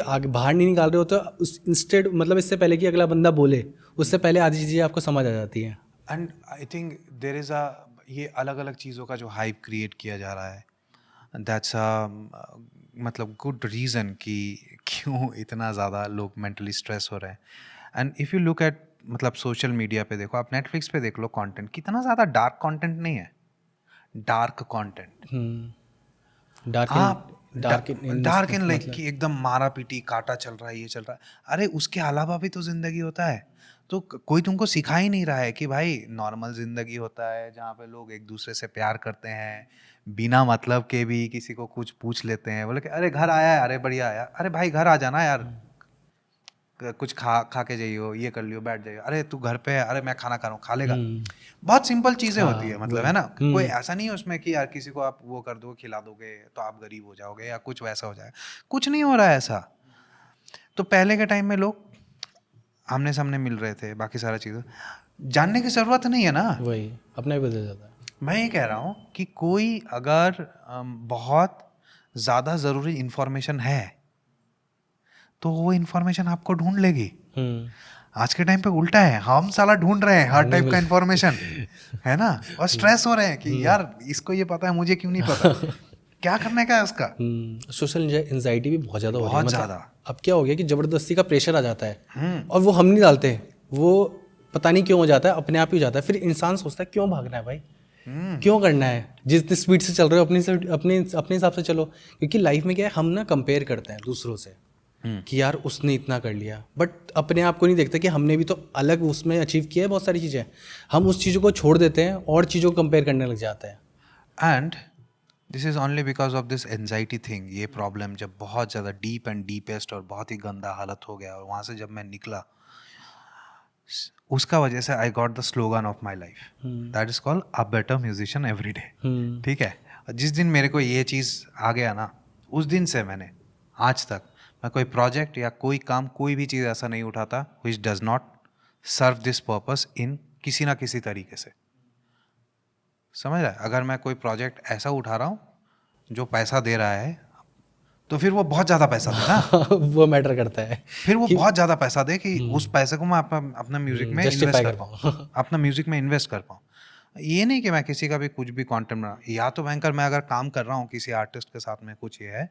आगे बाहर नहीं निकाल रहे हो तो उस इंस्टेड मतलब इससे पहले कि अगला बंदा बोले उससे पहले आधी चीज़ें आपको समझ आ जाती हैं। And I think there is a ये अलग अलग चीज़ों का जो हाइप क्रिएट किया जा रहा है, दैट्स अ मतलब गुड रीज़न कि क्यों इतना ज़्यादा लोग मेंटली स्ट्रेस हो रहे हैं। And if you look at मतलब सोशल मीडिया पे देखो, आप नेटफ्लिक्स पे देख लो, कंटेंट कितना ज़्यादा डार्क कंटेंट नहीं है, डार्क कंटेंट। डार्क आप इन डार्क इन लाइक मतलब कि एकदम मारा पीटी काटा चल रहा है, ये चल रहा है। अरे उसके अलावा भी तो जिंदगी होता है। तो कोई तुमको सिखा ही नहीं रहा है कि भाई नॉर्मल जिंदगी होता है जहाँ पे लोग एक दूसरे से प्यार करते हैं, बिना मतलब के भी किसी को कुछ पूछ लेते हैं, बोले कि अरे घर आया है, अरे बढ़िया आया, अरे भाई घर आ जाना यार, कुछ खा खा के जाइयो, ये कर लियो, बैठ जाइयो, अरे तू घर पे है, अरे मैं खाना खा रहा हूँ, खा लेगा। बहुत सिंपल चीज़ें होती है, मतलब है ना, कोई ऐसा नहीं है उसमें कि यार किसी को आप वो कर दो, खिला दोगे तो आप गरीब हो जाओगे या कुछ वैसा हो जाएगा, कुछ नहीं हो रहा है ऐसा। तो पहले के टाइम में लोग आमने सामने मिल रहे थे, बाकी सारा चीज़ें जानने की ज़रूरत नहीं है ना। वही अपना ही बदल जाता है। मैं ये कह रहा हूँ कि कोई अगर बहुत ज़्यादा ज़रूरी इन्फॉर्मेशन है तो वो इन्फॉर्मेशन आपको ढूंढ लेगी। आज के टाइम पे उल्टा है, हम साला ढूंढ रहे हैं हर टाइप का इन्फॉर्मेशन, है ना, और स्ट्रेस हो रहे हैं कि यार इसको ये पता है, मुझे क्यों नहीं पता, क्या करने का है उसका। सोशल एंजाइटी भी बहुत ज़्यादा हो रही है, बहुत मतलब ज़्यादा। अब क्या हो गया कि ज़बरदस्ती का प्रेशर आ जाता है और वो हम नहीं डालते, वो पता नहीं क्यों हो जाता है, अपने आप ही हो जाता है। फिर इंसान सोचता है क्यों भागना है भाई, क्यों करना है, जिस स्पीड से चल रहे हो अपने हिसाब से चलो। क्योंकि लाइफ में क्या है, हम ना कंपेयर करते हैं दूसरों से कि यार उसने इतना कर लिया, बट अपने आप को नहीं देखते कि हमने भी तो अलग उसमें अचीव किया है बहुत सारी चीज़ें। हम उस चीज़ों को छोड़ देते हैं और चीज़ों को कंपेयर करने लग जाते हैं। And this is only because of this anxiety thing. ये प्रॉब्लम जब बहुत ज़्यादा डीप एंड डीपेस्ट और बहुत ही गंदा हालत हो गया, और वहाँ से जब मैं निकला, उसका वजह से I got the slogan of my life, that is called a better musician every day. ठीक है, जिस दिन मेरे को ये चीज़ आ गया ना, उस दिन से मैंने आज तक मैं कोई प्रोजेक्ट या कोई काम, कोई भी चीज़ ऐसा नहीं उठाता which does not serve this purpose in किसी ना किसी तरीके से। समझ रहा है, अगर मैं कोई प्रोजेक्ट ऐसा उठा रहा हूँ जो पैसा दे रहा है, तो फिर वो बहुत ज़्यादा पैसा दे ना वो मैटर करता है, फिर वो बहुत ज़्यादा पैसा दे कि उस पैसे को मैं अपना म्यूजिक में इन्वेस्ट कर पाऊँ, अपना म्यूजिक में इन्वेस्ट कर पाऊँ। ये नहीं कि मैं किसी का भी कुछ भी कंटेंट बना, या तो भयंकर मैं अगर काम कर रहा हूँ किसी आर्टिस्ट के साथ में, कुछ ये है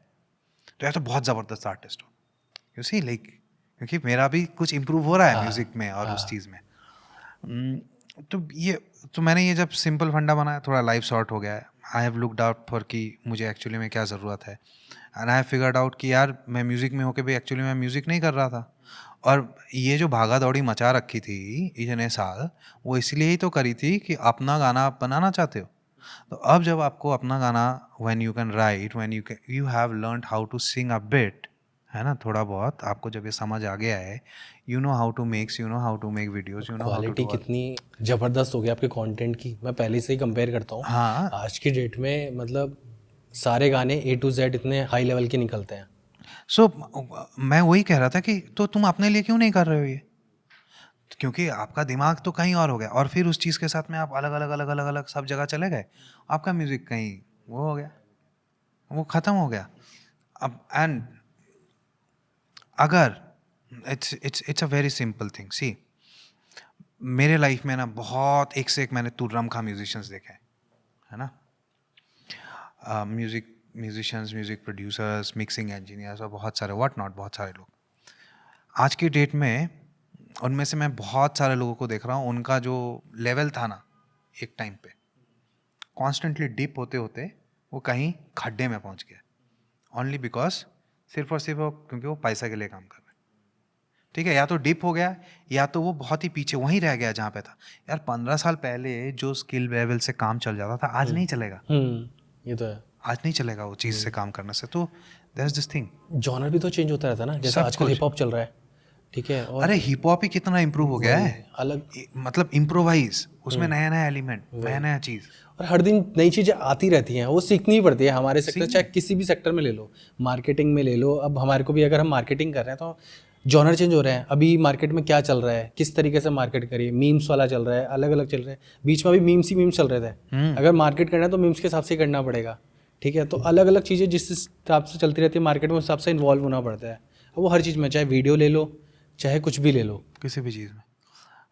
तो या तो बहुत ज़बरदस्त आर्टिस्ट हो, यू सी लाइक, क्योंकि मेरा भी कुछ इम्प्रूव हो रहा है म्यूज़िक में और उस चीज़ में। तो मैंने ये जब सिंपल फंडा बनाया, थोड़ा लाइफ शॉर्ट हो गया है। I have looked out for कि मुझे एक्चुअली में क्या ज़रूरत है, and I have figured out कि यार मैं म्यूज़िक में होके भी एक्चुअली मैं म्यूज़िक नहीं कर रहा था, और ये जो भागा दौड़ी मचा रखी थी इतने साल, वो इसलिए ही तो करी थी कि अपना गाना आप बनाना चाहते हो। तो अब जब आपको अपना गाना, when you can write, when you have learned how to sing a bit, है ना, थोड़ा बहुत आपको जब ये समझ आ गया है, you know how to make videos, you know how to quality कितनी ज़बरदस्त हो गई आपके कंटेंट की, मैं पहले से ही कंपेयर करता हूँ। हाँ। आज की डेट में मतलब सारे गाने A to Z इतने हाई लेवल के निकलते हैं। मैं वही कह रहा था कि तो तुम अपने लिए क्यों नहीं कर रहे हो ये, क्योंकि आपका दिमाग तो कहीं और हो गया, और फिर उस चीज़ के साथ में आप अलग अलग अलग अलग अलग सब जगह चले गए, आपका म्यूज़िक कहीं वो हो गया, वो ख़त्म हो गया। अब एंड अगर it's a very simple thing, see मेरे लाइफ में ना बहुत एक से एक मैंने तुर्रमखा म्यूजिशियंस देखे हैं, है ना, musicians, music producers, mixing engineers और बहुत सारे व्हाट नॉट, बहुत सारे लोग आज की डेट में। उनमें से मैं बहुत सारे लोगों को देख रहा हूँ, उनका जो लेवल था ना एक टाइम पे, कॉन्स्टेंटली डिप होते होते वो कहीं खड्डे में पहुँच गया, ओनली बिकॉज सिर्फ और सिर्फ क्योंकि वो पैसा के लिए काम कर रहे हैं। ठीक है, या तो डिप हो गया, या तो वो बहुत ही पीछे वहीं रह गया जहाँ पे था। यार 15 साल पहले जो स्किल लेवल से काम चल जाता था, आज नहीं चलेगा। ये तो है, आज नहीं चलेगा वो चीज़ से काम करने से। तो there is this thing, genre भी तो चेंज होता रहता है ना, जैसे आजकल हिप हॉप चल रहा है, ठीक है, और अरे हिप हॉप ही कितना इम्प्रूव हो गया है, अलग, मतलब इम्प्रोवाइज, उसमें नया नया एलिमेंट, नया नया चीज़, और हर दिन नई चीज़ें आती रहती हैं, वो सीखनी ही पड़ती है हमारे सेक्टर, चाहे किसी भी सेक्टर में ले लो, मार्केटिंग में ले लो। अब हमारे को भी अगर हम मार्केटिंग कर रहे हैं तो जॉनर चेंज हो रहे हैं, अभी मार्केट में क्या चल रहा है, किस तरीके से मार्केट करिए, मीम्स वाला चल रहा है, अलग अलग चल रहे हैं, बीच में अभी मीम्स ही मीम्स चल रहे थे। अगर मार्केट करना है तो मीम्स के हिसाब से ही करना पड़ेगा, ठीक है, तो अलग अलग चीज़ें जिस हिसाब से चलती रहती है मार्केट में, उस हिसाब से इन्वॉल्व होना पड़ता है। अब वो हर चीज़ में, चाहे वीडियो ले लो, चाहे कुछ भी ले लो, किसी भी चीज़ में।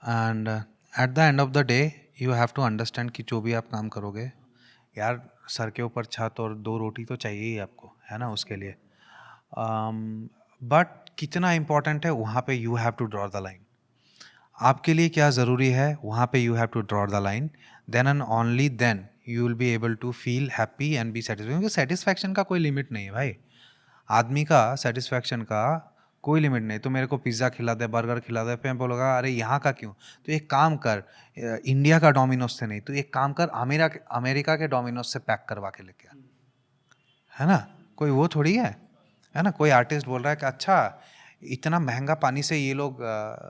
And at the end of the day you have to understand कि जो भी आप काम करोगे यार, सर के ऊपर छत और 2 रोटी तो चाहिए ही आपको, है ना, उसके लिए। बट कितना इम्पोर्टेंट है वहाँ पे you have to draw the line. आपके लिए क्या ज़रूरी है वहाँ पे you have to draw the line, then and only then you will be able to feel happy and be satisfied. क्योंकि सेटिस्फैक्शन का कोई लिमिट नहीं है भाई, आदमी का सेटिस्फैक्शन का कोई लिमिट नहीं। तो मेरे को पिज़्ज़ा खिला दे, बर्गर खिला दे, फिर बोलेगा अरे यहाँ का क्यों, तो एक काम कर, इंडिया का डोमिनोज से नहीं, तो एक काम कर अमेरिका के डोमिनोज से पैक करवा के लेके आ, है ना। कोई वो थोड़ी है ना। कोई आर्टिस्ट बोल रहा है कि अच्छा इतना महंगा पानी से ये लोग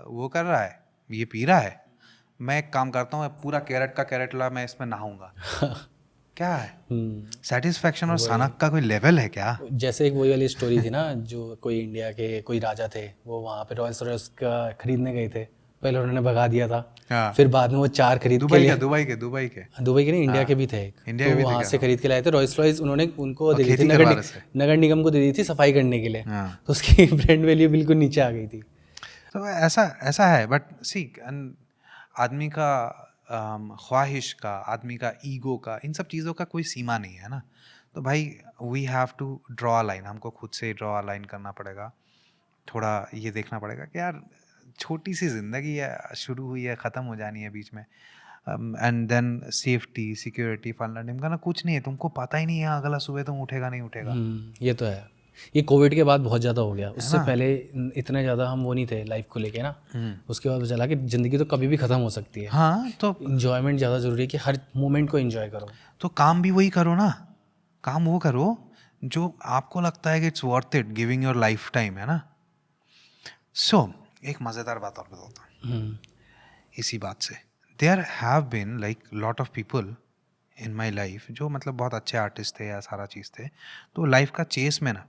वो कर रहा है, ये पी रहा है, मैं एक काम करता हूँ पूरा कैरेट का कैरेट ला, मैं इसमें नहाऊंगा। क्या है सेटिस्फैक्शन और सनक का कोई लेवल है क्या? जैसे एक वही वाली स्टोरी थी ना, जो कोई इंडिया के कोई राजा थे, वो वहाँ पे रॉयल्स रॉयल्स का खरीदने गए थे, पहले उन्होंने भगा दिया था। हाँ। फिर बाद में वो 4 खरीद के दुबई लिए, के दुबई के नहीं, इंडिया के भी थे एक, इंडिया तो के भी वहाँ थे से खरीद के लाए थे रॉयल्स रॉयल्स, उन्होंने उनको दे दी थी खेती करवा रहे थे। नगर निगम को दे दी थी सफाई करने के लिए, हाँ। तो उसकी ब्रांड वैल्यू बिल्कुल नीचे आ गई थी। तो ऐसा है। बट सी आदमी का ख्वाहिश का, आदमी का ईगो का, इन सब चीज़ों का कोई सीमा नहीं है ना। तो भाई we have to draw a line, हमको खुद से ड्रॉ अ लाइन करना पड़ेगा। थोड़ा ये देखना पड़ेगा कि यार छोटी सी ज़िंदगी है, शुरू हुई है, ख़त्म हो जानी है बीच में। एंड देन सेफ्टी सिक्योरिटी फलना ढिमकाना कुछ नहीं है, तुमको पता ही नहीं है अगला सुबह तुम उठेगा नहीं उठेगा। ये तो है। ये कोविड के बाद बहुत ज़्यादा हो गया, उससे पहले इतने ज़्यादा हम वो नहीं थे लाइफ को लेके ना। उसके बाद चला कि ज़िंदगी तो कभी भी ख़त्म हो सकती है। हाँ, तो इंजॉयमेंट ज़्यादा ज़रूरी है कि हर मोमेंट को एंजॉय करो। तो काम भी वही करो ना, काम वो करो जो आपको लगता है कि it's worth it giving your life time, है ना। सो एक मज़ेदार बात और बताता हूँ इसी बात से। There have been like lot of people in my life जो मतलब बहुत अच्छे आर्टिस्ट थे या सारा चीज़ थे, तो लाइफ का चेस में ना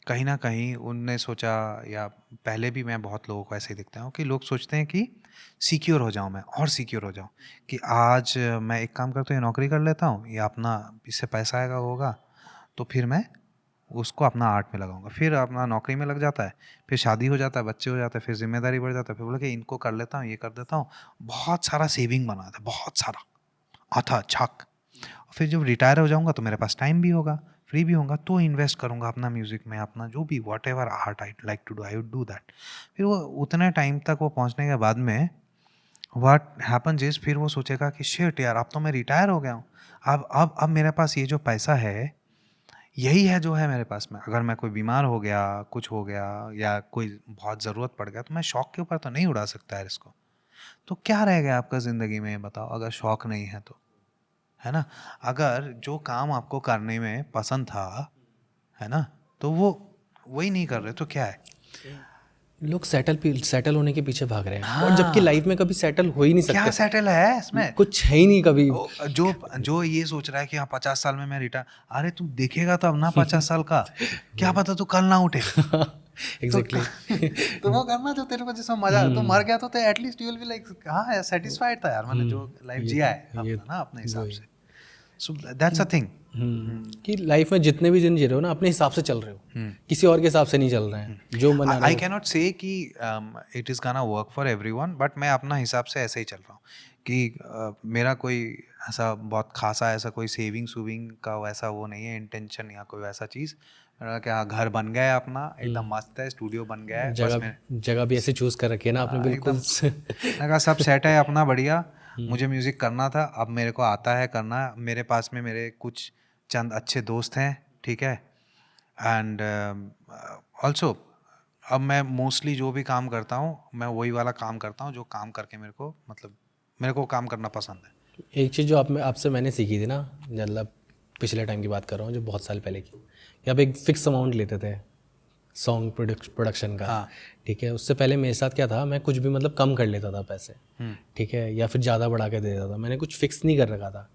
कहीं उनने सोचा, या पहले भी मैं बहुत लोगों को ऐसे ही दिखता हूँ कि लोग सोचते हैं कि सिक्योर हो जाऊँ मैं, और सिक्योर हो जाऊँ, कि आज मैं एक काम करता हूँ, ये नौकरी कर लेता हूँ, या अपना इससे पैसा आएगा होगा तो फिर मैं उसको अपना आर्ट में लगाऊंगा। फिर अपना नौकरी में लग जाता है, फिर शादी हो जाता है, बच्चे हो जाते हैं, फिर जिम्मेदारी बढ़ जाता है, फिर बोले कि इनको कर लेता हूँ, ये कर देता हूँ, बहुत सारा सेविंग बना था, बहुत सारा आता छक। फिर जब रिटायर हो जाऊँगा तो मेरे पास टाइम भी होगा, फ्री भी होगा, तो इन्वेस्ट करूँगा अपना म्यूज़िक में, अपना जो भी whatever art I like to do, I would do that. फिर वो उतने टाइम तक वो पहुँचने के बाद में व्हाट हैपन्स इज, फिर वो सोचेगा कि शिट यार अब तो मैं रिटायर हो गया हूँ, अब मेरे पास ये जो पैसा है यही है जो है मेरे पास में। अगर मैं कोई बीमार हो गया, कुछ हो गया, या कोई बहुत ज़रूरत पड़ गया, तो मैं शौक के ऊपर तो नहीं उड़ा सकता है इसको। तो क्या रह गया आपका ज़िंदगी में, बताओ, अगर शौक नहीं है तो, है ना। अगर जो काम आपको करने में पसंद था, है ना, तो वो वही नहीं कर रहे तो क्या है। लोग सेटल होने के पीछे भाग रहे हैं, और जबकि लाइफ में कभी सेटल हो ही नहीं सकते। क्या सेटल है इसमें, कुछ है ही नहीं कभी। जो ये सोच रहा है कि हाँ 50 साल में मैं रिटायर, अरे तू देखेगा तब ना 50 साल का, क्या पता तू कल ना उठे। एग्जैक्टली तो वो करना जो तेरे को जिसमें मजा, तो मर गया तो at least you will be like हाँ सेटिस्फाइड था यार, मैंने जो लाइफ जिया है अपना ना अपने हिसाब से। सो दैट्स अ थिंग कि लाइफ में जितने भी दिन जी रहे हो ना, अपने हिसाब से चल रहे हो, किसी और के हिसाब से नहीं चल रहे हैं जो मन। आई कैन नॉट से कि इट इज़ गाना वर्क फॉर एवरीवन, बट मैं अपना हिसाब से ऐसे ही चल रहा हूँ कि मेरा कोई ऐसा बहुत खासा ऐसा कोई सेविंग सूविंग का वैसा वो नहीं है इंटेंशन, या कोई वैसा चीज़। मेरा क्या घर बन गया है अपना, एकदम मस्त है, स्टूडियो बन गया है, जगह भी ऐसे चूज कर रखी है ना आपने, बिल्कुल लगा सब सेट है अपना बढ़िया। मुझे म्यूज़िक करना था, अब मेरे को आता है करना, मेरे पास में मेरे कुछ चंद अच्छे दोस्त हैं, ठीक है। एंड ऑल्सो अब मैं मोस्टली जो भी काम करता हूँ, मैं वही वाला काम करता हूँ जो काम करके मेरे को काम करना पसंद है। एक चीज़ जो आपसे मैंने सीखी थी ना, मतलब पिछले टाइम की बात कर रहा हूँ, जो बहुत साल पहले की, कि आप एक फिक्स अमाउंट लेते थे सॉन्ग प्रोडक्शन का। हाँ। ठीक है, उससे पहले मेरे साथ क्या था, मैं कुछ भी मतलब कम कर लेता था पैसे, ठीक है, या फिर ज़्यादा बढ़ा के दे देता था, मैंने कुछ फिक्स नहीं कर रखा था।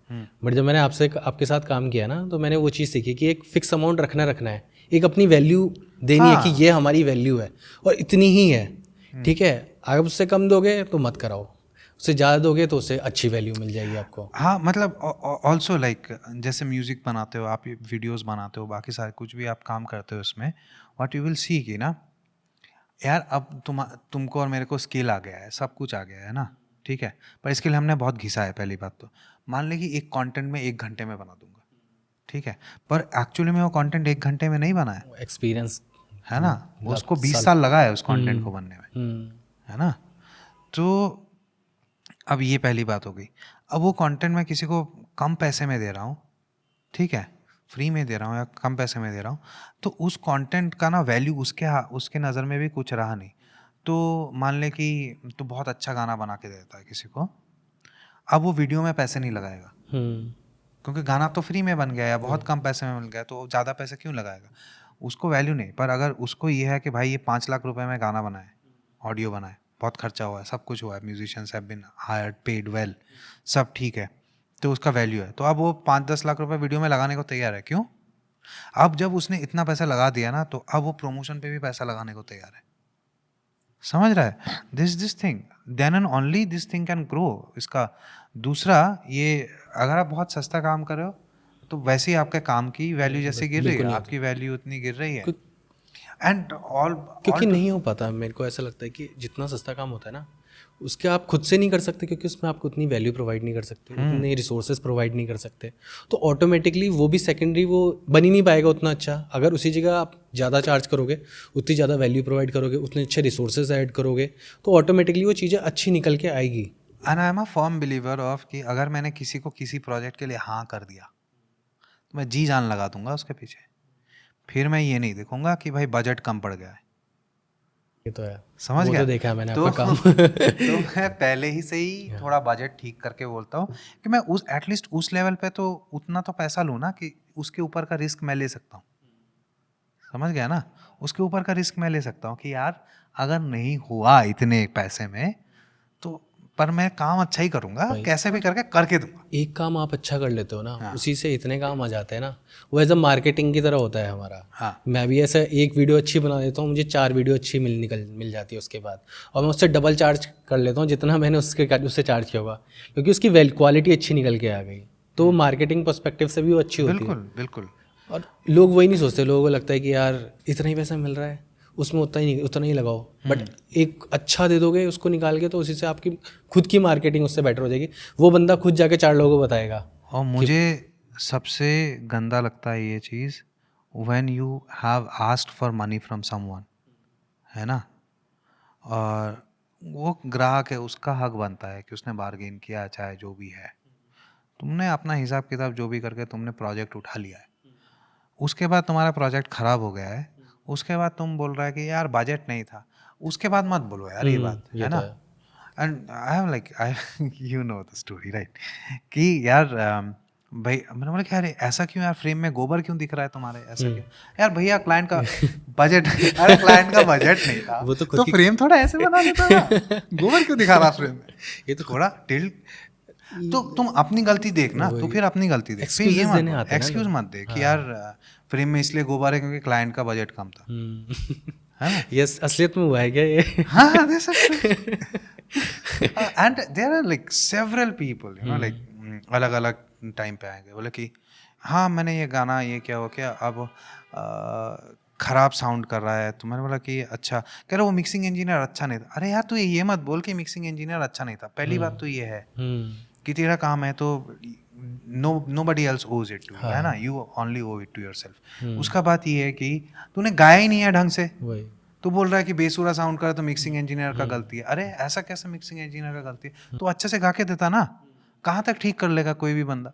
बट जब मैंने आपके साथ काम किया ना, तो मैंने वो चीज़ सीखी कि एक फिक्स अमाउंट रखना है, एक अपनी वैल्यू देनी है कि ये हमारी वैल्यू है और इतनी ही है, ठीक है। अगर उससे कम दोगे तो मत कराओ, उससे ज़्यादा दोगे तो उससे अच्छी वैल्यू मिल जाएगी आपको। हाँ मतलब ऑल्सो लाइक जैसे म्यूज़िक बनाते हो आप, वीडियोस बनाते हो, बाकी सारे कुछ भी आप काम करते हो उसमें, व्हाट यू विल सी कि ना यार अब तुमको और मेरे को स्किल आ गया है, सब कुछ आ गया है ना, ठीक है, पर स्किल हमने बहुत घिसा है। पहली बात तो मान ले कि एक कंटेंट में 1 घंटे में बना दूंगा, ठीक है, पर एक्चुअली में वो कंटेंट 1 घंटे में नहीं बना एक्सपीरियंस है ना, उसको 20 साल। साल लगा है उस कंटेंट को बनने में, है ना। तो अब ये पहली बात हो गई। अब वो कंटेंट मैं किसी को कम पैसे में दे रहा हूँ, ठीक है, फ्री में दे रहा हूँ या कम पैसे में दे रहा हूँ, तो उस कंटेंट का ना वैल्यू उसके नज़र में भी कुछ रहा नहीं। तो मान ले कि तो बहुत अच्छा गाना बना के देता है किसी को, अब वो वीडियो में पैसे नहीं लगाएगा क्योंकि गाना तो फ्री में बन गया या बहुत कम पैसे में मिल गया, तो ज़्यादा पैसे क्यों लगाएगा, उसको वैल्यू नहीं। पर अगर उसको ये है कि भाई ये 5 लाख रुपए में गाना बनाए, ऑडियो बनाए, बहुत खर्चा हुआ है, सब कुछ हुआ है, musicians have been hired, paid well, सब ठीक है, तो उसका वैल्यू है, तो अब वो 5-10 लाख रुपए वीडियो में लगाने को तैयार है। क्यों? अब जब उसने इतना पैसा लगा दिया ना, तो अब वो प्रमोशन पे भी पैसा लगाने को तैयार है। समझ रहा है? This thing then and only this thing can grow. इसका दूसरा ये, अगर आप बहुत सस्ता काम कर रहे हो तो वैसे ही आपके काम की वैल्यू जैसे गिर रही है, आपकी वैल्यू उतनी गिर रही है। एंड ऑल क्योंकि नहीं हो पाता, मेरे को ऐसा लगता है कि जितना सस्ता काम होता है ना, उसके आप खुद से नहीं कर सकते, क्योंकि उसमें आपको उतनी वैल्यू प्रोवाइड नहीं कर सकते, उतने रिसोर्सेज प्रोवाइड नहीं कर सकते, तो ऑटोमेटिकली वो भी सेकेंडरी वो बन ही नहीं पाएगा उतना अच्छा। अगर उसी जगह आप ज़्यादा चार्ज करोगे, उतनी ज़्यादा वैल्यू प्रोवाइड करोगे, उतने अच्छे रिसोर्सेज ऐड करोगे, तो ऑटोमेटिकली वो चीज़ें अच्छी निकल के आएगी। And I am a firm believer of कि अगर मैंने किसी को किसी प्रोजेक्ट के लिए हाँ कर दिया तो मैं जी जान लगा दूंगा उसके पीछे। फिर मैं ये नहीं देखूंगा कि भाई बजट कम पड़ गया है। ये तो है, समझ वो गया? तो देखा है मैंने तो आपका काम। तो मैं पहले ही से ही थोड़ा बजट ठीक करके बोलता हूँ कि मैं उस एटलीस्ट उस लेवल पे तो उतना तो पैसा लूँ ना कि उसके ऊपर का रिस्क मैं ले सकता हूँ। समझ गया ना? उसके ऊपर का रिस्क मैं ले सकता हूँ कि यार अगर नहीं हुआ इतने पैसे में तो, पर मैं काम अच्छा ही करूँगा, कैसे भी करके दूंगा। एक काम आप अच्छा कर लेते हो ना, उसी से इतने काम आ जाते हैं ना, वो एज अ मार्केटिंग की तरह होता है हमारा। हाँ। मैं भी ऐसा एक वीडियो अच्छी बना देता हूँ, मुझे 4 वीडियो अच्छी मिल जाती है उसके बाद, और मैं उससे डबल चार्ज कर लेता हूँ जितना मैंने उससे चार्ज किया होगा, क्योंकि उसकी क्वालिटी अच्छी निकल के आ गई, तो मार्केटिंग पर्सपेक्टिव से भी वो अच्छी होती है। बिल्कुल बिल्कुल। और लोग वही नहीं सोचते, लोगों को लगता है कि यार इतना ही पैसा मिल रहा है, उसमें उतना ही लगाओ, बट एक अच्छा दे दोगे उसको निकाल के, तो उसी से आपकी खुद की मार्केटिंग उससे बेटर हो जाएगी, वो बंदा खुद जाके 4 लोगों को बताएगा। और मुझे सबसे गंदा लगता है ये चीज़, when you have asked for money from someone, है ना, और वो ग्राहक है, उसका हक बनता है कि उसने बार्गेन किया, चाहे जो भी है, तुमने अपना हिसाब किताब जो भी करके तुमने प्रोजेक्ट उठा लिया है, उसके बाद तुम्हारा प्रोजेक्ट ख़राब हो गया है, उसके बाद तुम बोल रहा है कि यार बजट नहीं था, उसके बाद मत बोलो यार ये बात, ये है तो ना। And I have like I you know the story right, कि यार भाई मैंने बोला कि यार ऐसा क्यों यार, फ्रेम में गोबर क्यों दिख रहा है तुम्हारे, ऐसा क्यों यार भैया, क्लाइंट का बजट अरे क्लाइंट का बजट नहीं था वो तो खुद तो की फ्रेम थोड़ा ऐसे बना देता ना, गोबर क्यों दिखा रहा फ्रेम में, ये तो थोड़ा टिल्ट। तो तुम अपनी गलती देख ना, तो फिर अपनी गलती देख, फिर ये Excuses देने मत आते हैं ना एक्सक्यूज लोग। मत दे कि यार फ्रेम में इसलिए गोबर है क्योंकि क्लाइंट का बजट कम था, है ना। यस, असलियत में हुआ है क्या ये? हाँ दे सकते। And there are like several people you know like अलग अलग टाइम पे आएंगे, बोले कि हाँ मैंने ये गाना ये क्या हो क्या अब खराब साउंड कर रहा है, तो मैंने बोला कि अच्छा, कह रहे वो मिक्सिंग इंजीनियर अच्छा नहीं था। अरे यार तू ये मत बोल कि मिक्सिंग इंजीनियर अच्छा नहीं था, पहली बात तो ये है कि तेरा काम है तो nobody else owes it to you, है ना, you only owe it to yourself। उसका बात ये है कि तूने गाया ही नहीं है ढंग से, वही तो बोल रहा है कि बेसुरा साउंड करा तो मिक्सिंग इंजीनियर का गलती है। अरे ऐसा कैसे मिक्सिंग इंजीनियर का गलती है, तो अच्छे से गा के देता ना, कहाँ तक ठीक कर लेगा कोई भी बंदा।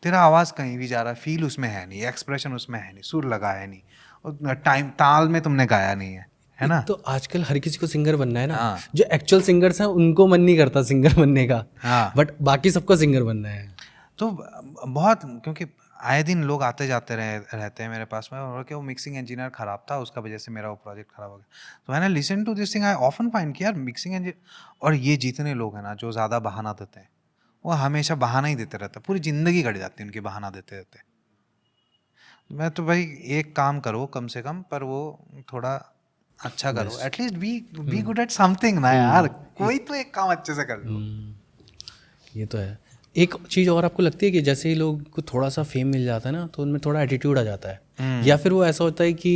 तेरा आवाज कहीं भी जा रहा है, फील उसमें है नहीं, एक्सप्रेशन उसमें है नहीं, सुर लगा है नहीं, और टाइम ताल में तुमने गाया नहीं है ना। तो आजकल हर किसी को सिंगर बनना है ना, हाँ। जो एक्चुअल सिंगर्स हैं उनको मन नहीं करता सिंगर बनने का, हाँ। बट बाकी सबको सिंगर बनना है। तो बहुत, क्योंकि आए दिन लोग आते जाते रहते हैं मेरे पास में, और कि वो मिक्सिंग इंजीनियर खराब था, उसका वजह से मेरा वो प्रोजेक्ट खराब हो गया। तो मैंने listen to this thing, I often find कि यार मिक्सिंग इंजीनियर, और ये जितने लोग हैं ना जो ज़्यादा बहाना देते हैं, वो हमेशा बहाना ही देते रहते हैं, पूरी ज़िंदगी कट जाती है उनकी बहाना देते रहते। मैं तो भाई एक काम करो कम से कम, पर वो थोड़ा अच्छा करो, at least be good at something ना यार, कोई तो एक काम अच्छे से कर लो। ये तो है। एक चीज़ और आपको लगती है कि जैसे ही लोग को थोड़ा सा फेम मिल जाता है ना तो उनमें थोड़ा एटीट्यूड आ जाता है, या फिर वो ऐसा होता है कि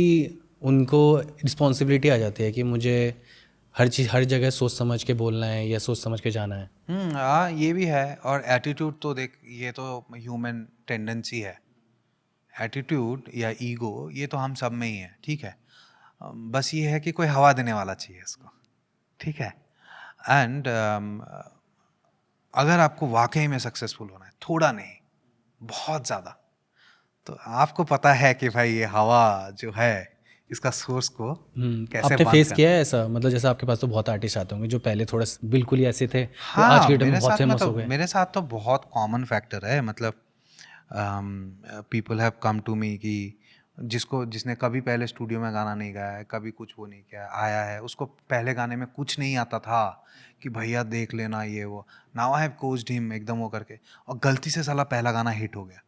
उनको रिस्पॉन्सिबिलिटी आ जाती है कि मुझे हर चीज़ हर जगह सोच समझ के बोलना है या सोच समझ के जाना है। हाँ ये भी है, और एटीट्यूड तो देख ये तो ह्यूमन टेंडेंसी है, एटीट्यूड या ईगो ये तो हम सब में ही है, ठीक है। बस ये है कि कोई हवा देने वाला चाहिए इसको, ठीक है। एंड अगर आपको वाकई में सक्सेसफुल होना है, थोड़ा नहीं बहुत ज़्यादा, तो आपको पता है कि भाई ये हवा जो है इसका सोर्स को कैसे आपने बंद फेस करना। किया है ऐसा, मतलब जैसे आपके पास तो बहुत आर्टिस्ट आते होंगे जो पहले थोड़ा बिल्कुल ही ऐसे थे, वो आज हाँ के डेट में बहुत फेमस हो गए। मेरे साथ तो बहुत कॉमन फैक्टर है, मतलब people have come to me कि जिसने कभी पहले स्टूडियो में गाना नहीं गाया है, कभी कुछ वो नहीं किया, आया है उसको पहले गाने में कुछ नहीं आता था कि भैया देख लेना ये वो, now I have coached him एकदम वो करके, और गलती से साला पहला गाना हिट हो गया।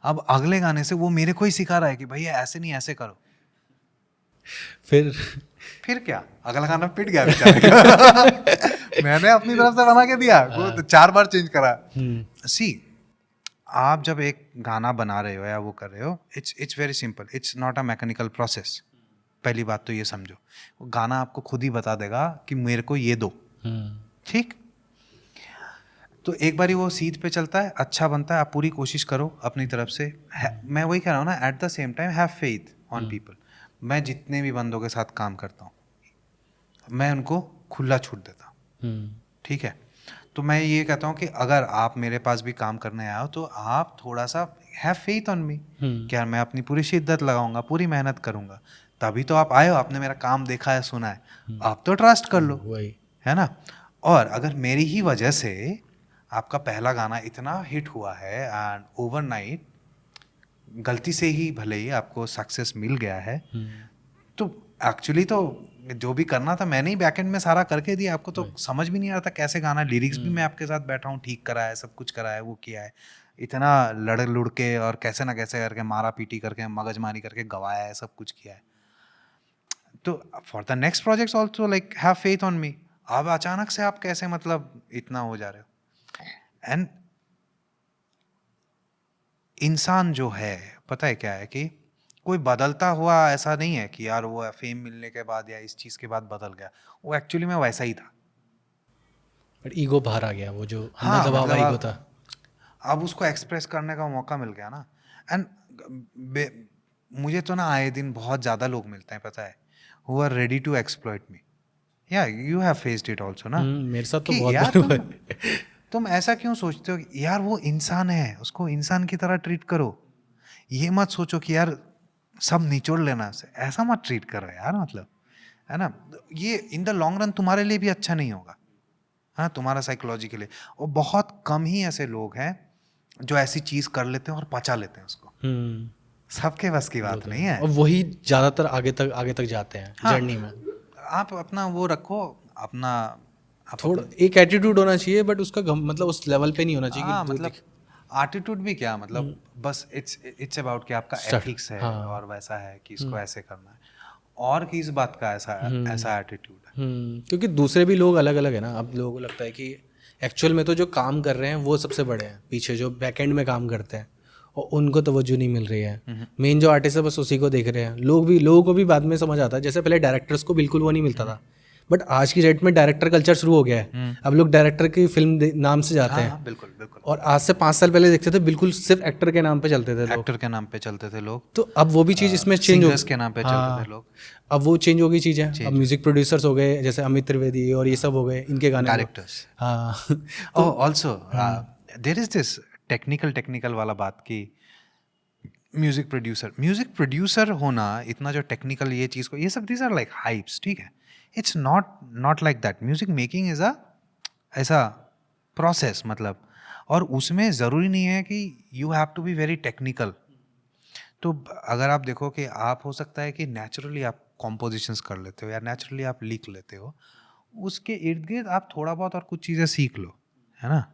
अब अगले गाने से वो मेरे को ही सिखा रहा है कि भैया ऐसे नहीं ऐसे करो। फिर फिर क्या, अगला गाना पिट गया बेचारे का। मैंने अपनी तरफ से बना के दिया, वो तो 4 बार चेंज करा। सी आप जब एक गाना बना रहे हो या वो कर रहे हो, it's very simple, it's not a mechanical process. पहली बात तो ये समझो, वो गाना आपको खुद ही बता देगा कि मेरे को ये दो, ठीक। तो एक बारी वो सीध पे चलता है, अच्छा बनता है, आप पूरी कोशिश करो अपनी तरफ से। मैं वही कह रहा हूँ ना, at the same time have faith on people. मैं जितने भी बंदों के साथ काम करता हूँ मैं उनको खुला छूट देता हूँ, ठीक है। तो मैं ये कहता हूँ कि अगर आप मेरे पास भी काम करने आए हो तो आप थोड़ा सा हैव फेथ ऑन मी, क्या मैं अपनी पूरी शिद्दत लगाऊंगा, पूरी मेहनत करूंगा, तभी तो आप आए हो, आपने मेरा काम देखा है, सुना है, आप तो ट्रस्ट कर लो, वही। है ना। और अगर मेरी ही वजह से आपका पहला गाना इतना हिट हुआ है एंड ओवरनाइट गलती से ही भले ही आपको सक्सेस मिल गया है, तो एक्चुअली तो जो भी करना था मैंने ही बैकएंड में सारा करके दिया, आपको तो समझ भी नहीं आ रहा था कैसे गाना, लिरिक्स भी मैं आपके साथ बैठा हूँ, ठीक करा है, सब कुछ करा है, वो किया है, इतना लड़ लुड़ के और कैसे ना कैसे करके मारा पीटी करके मगजमारी करके गवाया है, सब कुछ किया है। तो for the next projects also like have faith on me. अब अचानक से आप कैसे मतलब इतना हो जा रहे हो। एंड इंसान जो है पता है क्या है कि कोई बदलता हुआ ऐसा नहीं है कि यार वो फेम मिलने के बाद या इस चीज़ के बाद बदल गया, वो एक्चुअली में वैसा ही था। बट ईगो बाहर आ गया, वो जो अंदर हाँ दबा हुआ मतलब ईगो था। अब उसको एक्सप्रेस करने का मौका मिल गया ना। एंड मुझे तो ना आए दिन बहुत ज़्यादा लोग मिलते हैं पता है, who are ready to exploit me. या you have faced it also ना, मेरे साथ तो कि बहुत यार बार हुआ है। तुम ऐसा क्यों सोचते हो कि यार वो इंसान है, उसको इंसान की तरह ट्रीट करो। ये मत सोचो कि यार सब निचोड़ लेना उसे, ऐसा मत ट्रीट करो यार, मतलब है ना। ये इन द लॉन्ग रन तुम्हारे लिए भी अच्छा नहीं होगा, हाँ तुम्हारा साइकोलॉजी के लिए। और बहुत कम ही ऐसे लोग हैं जो ऐसी चीज कर लेते हैं और पचा लेते हैं उसको, सबके बस की वो बात तो नहीं है। है। और वही ज़्यादातर आगे तक जाते हैं हाँ जर्नी में। आप अपना वो रखो, अपना आप थोड़ा अपना एक एटीट्यूड होना चाहिए, बट उसका मतलब उस लेवल पे नहीं होना चाहिए हाँ कि मतलब एटीट्यूड भी क्या मतलब, बस इट्स अबाउट कि आपका स्टार्ट। एथिक्स है हाँ। और वैसा है कि इसको ऐसे करना है, और किस बात का ऐसा ऐसा एटीट्यूड है। क्योंकि दूसरे भी लोग अलग अलग है ना। अब लोगों को लगता है कि एक्चुअल में तो जो काम कर रहे हैं वो सबसे बड़े हैं, पीछे जो बैकएंड में काम करते हैं और उनको तवज्जो नहीं मिल रही है। मेन जो आर्टिस्ट है बस उसी को देख रहे हैं लोगों को भी बाद में समझ आता है। जैसे पहले डायरेक्टर्स को बिल्कुल वो नहीं मिलता था, बट आज की डेट में डायरेक्टर कल्चर शुरू हो गया है। अब लोग डायरेक्टर की फिल्म नाम से जाते हाँ हैं, हाँ बिल्कुल बिल्कुल, और आज से 5 साल पहले देखते थे बिल्कुल सिर्फ एक्टर के नाम पे चलते थे लोग। एक्टर के नाम पे चलते थे लोग, तो अब वो भी चीज़ इसमें चेंज हो सिंगर्स के नाम पे चलते थे लोग, अब वो चेंज हो गई चीज़ें। अब Change म्यूजिक प्रोड्यूसर्स हो गए जैसे अमित त्रिवेदी और ये सब हो गए, इनके गाने डायरेक्टर्स। हाँ। Oh also there is this technical वाला बात कि म्यूजिक प्रोड्यूसर होना इतना जो टेक्निकल ये चीज़ को, ये सब दीज आर लाइक हाइप्स, ठीक है। It's not like that. Music making is a ऐसा प्रोसेस, मतलब, और उसमें ज़रूरी नहीं है कि you have to be very technical. तो अगर आप देखो कि आप हो सकता है कि नेचुरली आप कॉम्पोजिशंस कर लेते हो या नेचुरली आप लिख लेते हो, उसके इर्द गिर्द आप थोड़ा बहुत और कुछ चीज़ें सीख लो, है ना।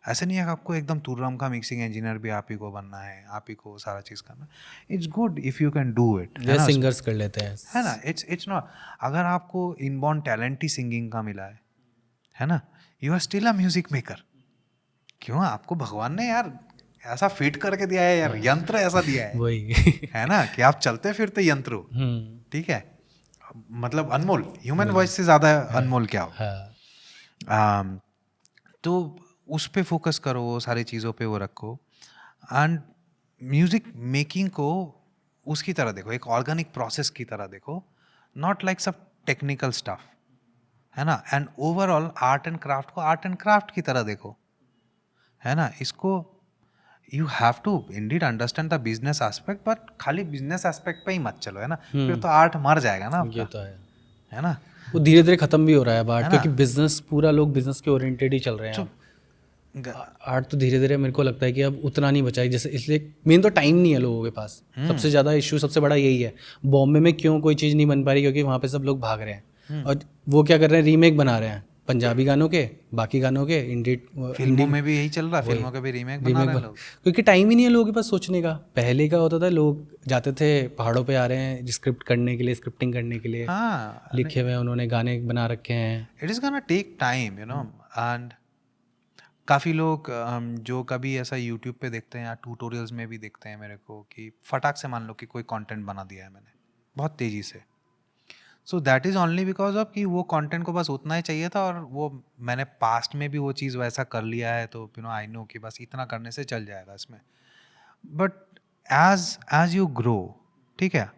ऐसे नहीं है कि आपको एकदम तुर्रम का मिक्सिंग इंजीनियर भी आप ही को बनना है, आप ही को सारा चीज़ करना है। It's good if you can do it, है या ना। सिंगर्स कर लेते हैं। है ना, इट्स नॉट, अगर आपको इनबॉर्न टैलेंट ही सिंगिंग का मिला है ना, you are still a music maker. क्यों, आपको भगवान ने यार ऐसा फिट करके दिया है यार, यंत्र ऐसा दिया है वही। है ना, कि आप चलते फिरते यंत्र हो। ठीक है, मतलब अनमोल, ह्यूमन वॉइस से ज़्यादा अनमोल क्या हो। हाँ। तो उस पे फोकस करो, वो सारी चीज़ों पे वो रखो, एंड म्यूज़िक मेकिंग को उसकी तरह देखो, एक ऑर्गेनिक प्रोसेस की तरह देखो, नॉट लाइक सब टेक्निकल स्टफ, है ना। And overall art and craft को आर्ट एंड क्राफ्ट की तरह देखो, है ना। इसको you have to indeed understand the business aspect, but खाली बिजनेस एस्पेक्ट पे ही मत चलो, है ना, फिर तो आर्ट मर जाएगा ना ये आपका, तो है ना। वो धीरे धीरे खत्म भी हो रहा है अब आर्ट, है ना, क्योंकि बिजनेस पूरा लोग बिजनेस के ओरिएंटेड ही चल रहे हैं तो अब। आर्ट तो धीरे धीरे मेरे को लगता है कि अब उतना नहीं बचा है जैसे, इसलिए मेन तो टाइम नहीं है लोगों के पास। सबसे ज़्यादा इशू सबसे बड़ा यही है। बॉम्बे में क्यों कोई चीज़ नहीं बन पा रही, क्योंकि वहाँ पे सब लोग भाग रहे हैं और वो क्या कर रहे हैं, रीमेक बना रहे हैं पंजाबी गानों के, बाकी गानों के, फिल्मों में भी यही चल रहा है, फिल्मों के भी रीमेक बना रहे हैं लोग। क्योंकि टाइम ही नहीं है लोगों के पास सोचने का। पहले का होता था, लोग जाते थे पहाड़ों पे आ रहे हैं स्क्रिप्ट करने के लिए, स्क्रिप्टिंग करने के लिए, हाँ, लिखे हुए उन्होंने गाने बना रखे हैं। It is gonna take time, you know. And काफ़ी लोग जो कभी ऐसा यूट्यूब पे देखते हैं या ट्यूटोरियल्स में भी देखते हैं मेरे को, कि फटाक से मान लो कि कोई कंटेंट बना दिया है मैंने बहुत तेज़ी से, so that is only because of कि वो कंटेंट को बस उतना ही चाहिए था, और वो मैंने पास्ट में भी वो चीज़ वैसा कर लिया है, तो यू नो आई नो कि बस इतना करने से चल जाएगा इसमें। But as as you grow, ठीक है,